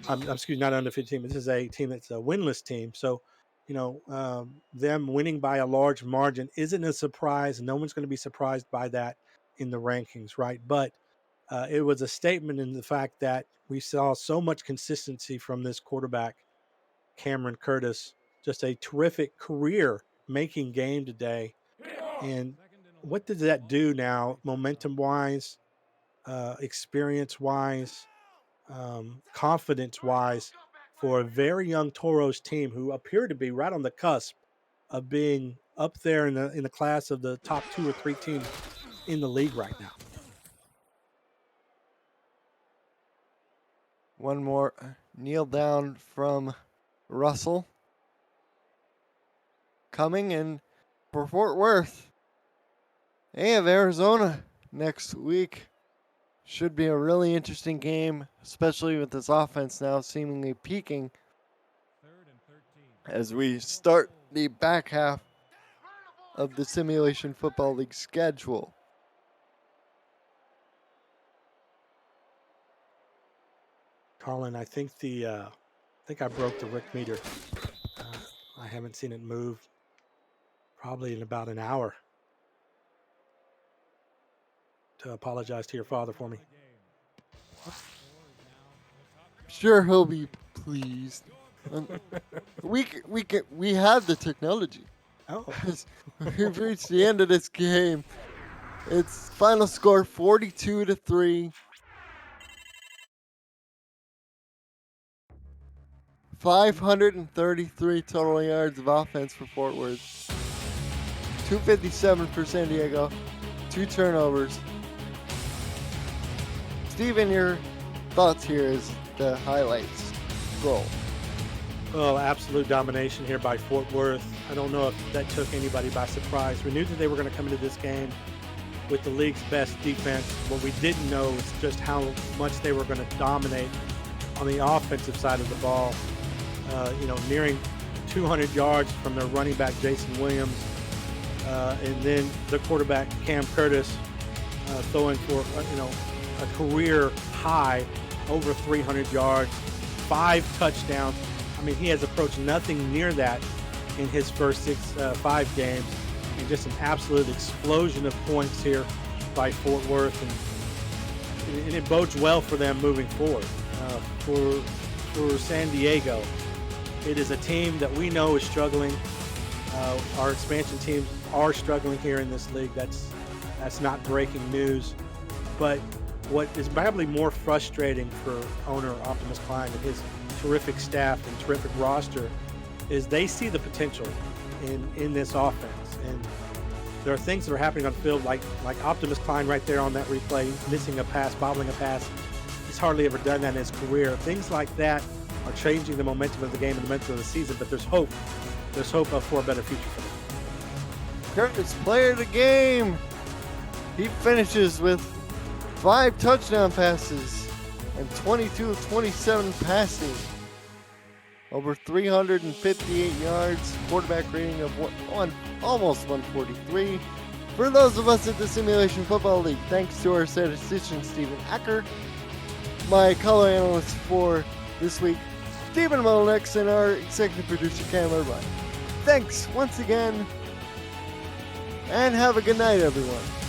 Not undefeated team. This is a team that's a winless team. So, them winning by a large margin isn't a surprise. No one's going to be surprised by that in the rankings, right? But it was a statement in the fact that we saw so much consistency from this quarterback, Cameron Curtis. Just a terrific career-making game today. And what does that do now, momentum-wise, experience-wise, confidence-wise, for a very young Toros team who appear to be right on the cusp of being up there in the class of the top 2 or 3 teams in the league right now? One more kneel down from Russell. Coming in for Fort Worth. They have Arizona next week. Should be a really interesting game, especially with this offense now seemingly peaking as we start the back half of the Simulation Football League schedule. Colin, I think I broke the Rick meter. I haven't seen it move probably in about an hour. To apologize to your father for me. Sure, he'll be pleased. We have the technology. Oh, We've reached the end of this game. It's final score 42-3. 533 total yards of offense for Fort Worth. 257 for San Diego. 2 turnovers. Steven, your thoughts here is the highlights roll. well, absolute domination here by Fort Worth. I don't know if that took anybody by surprise. We knew that they were going to come into this game with the league's best defense. What we didn't know is just how much they were going to dominate on the offensive side of the ball. Nearing 200 yards from their running back, Jason Williams. And then the quarterback, Cam Curtis, throwing for, a career high, over 300 yards, 5 touchdowns. I mean, he has approached nothing near that in his first 5 games. And just an absolute explosion of points here by Fort Worth. And it bodes well for them moving forward. For San Diego, it is a team that we know is struggling. Our expansion teams are struggling here in this league. That's not breaking news. But what is probably more frustrating for owner Optimus Klein and his terrific staff and terrific roster is they see the potential in this offense. And there are things that are happening on the field, like Optimus Klein right there on that replay, missing a pass, bobbling a pass. He's hardly ever done that in his career. Things like that are changing the momentum of the game and the momentum of the season, but there's hope. There's hope for a better future for them. Curtis, player of the game. He finishes with 5 touchdown passes and 22 of 27 passing. over 358 yards, quarterback rating of almost 143. For those of us at the Simulation Football League, thanks to our statistician, Stephen Acker, my color analyst for this week, Stephen Molnix, and our executive producer, Chandler Ryan. Thanks once again, and have a good night, everyone.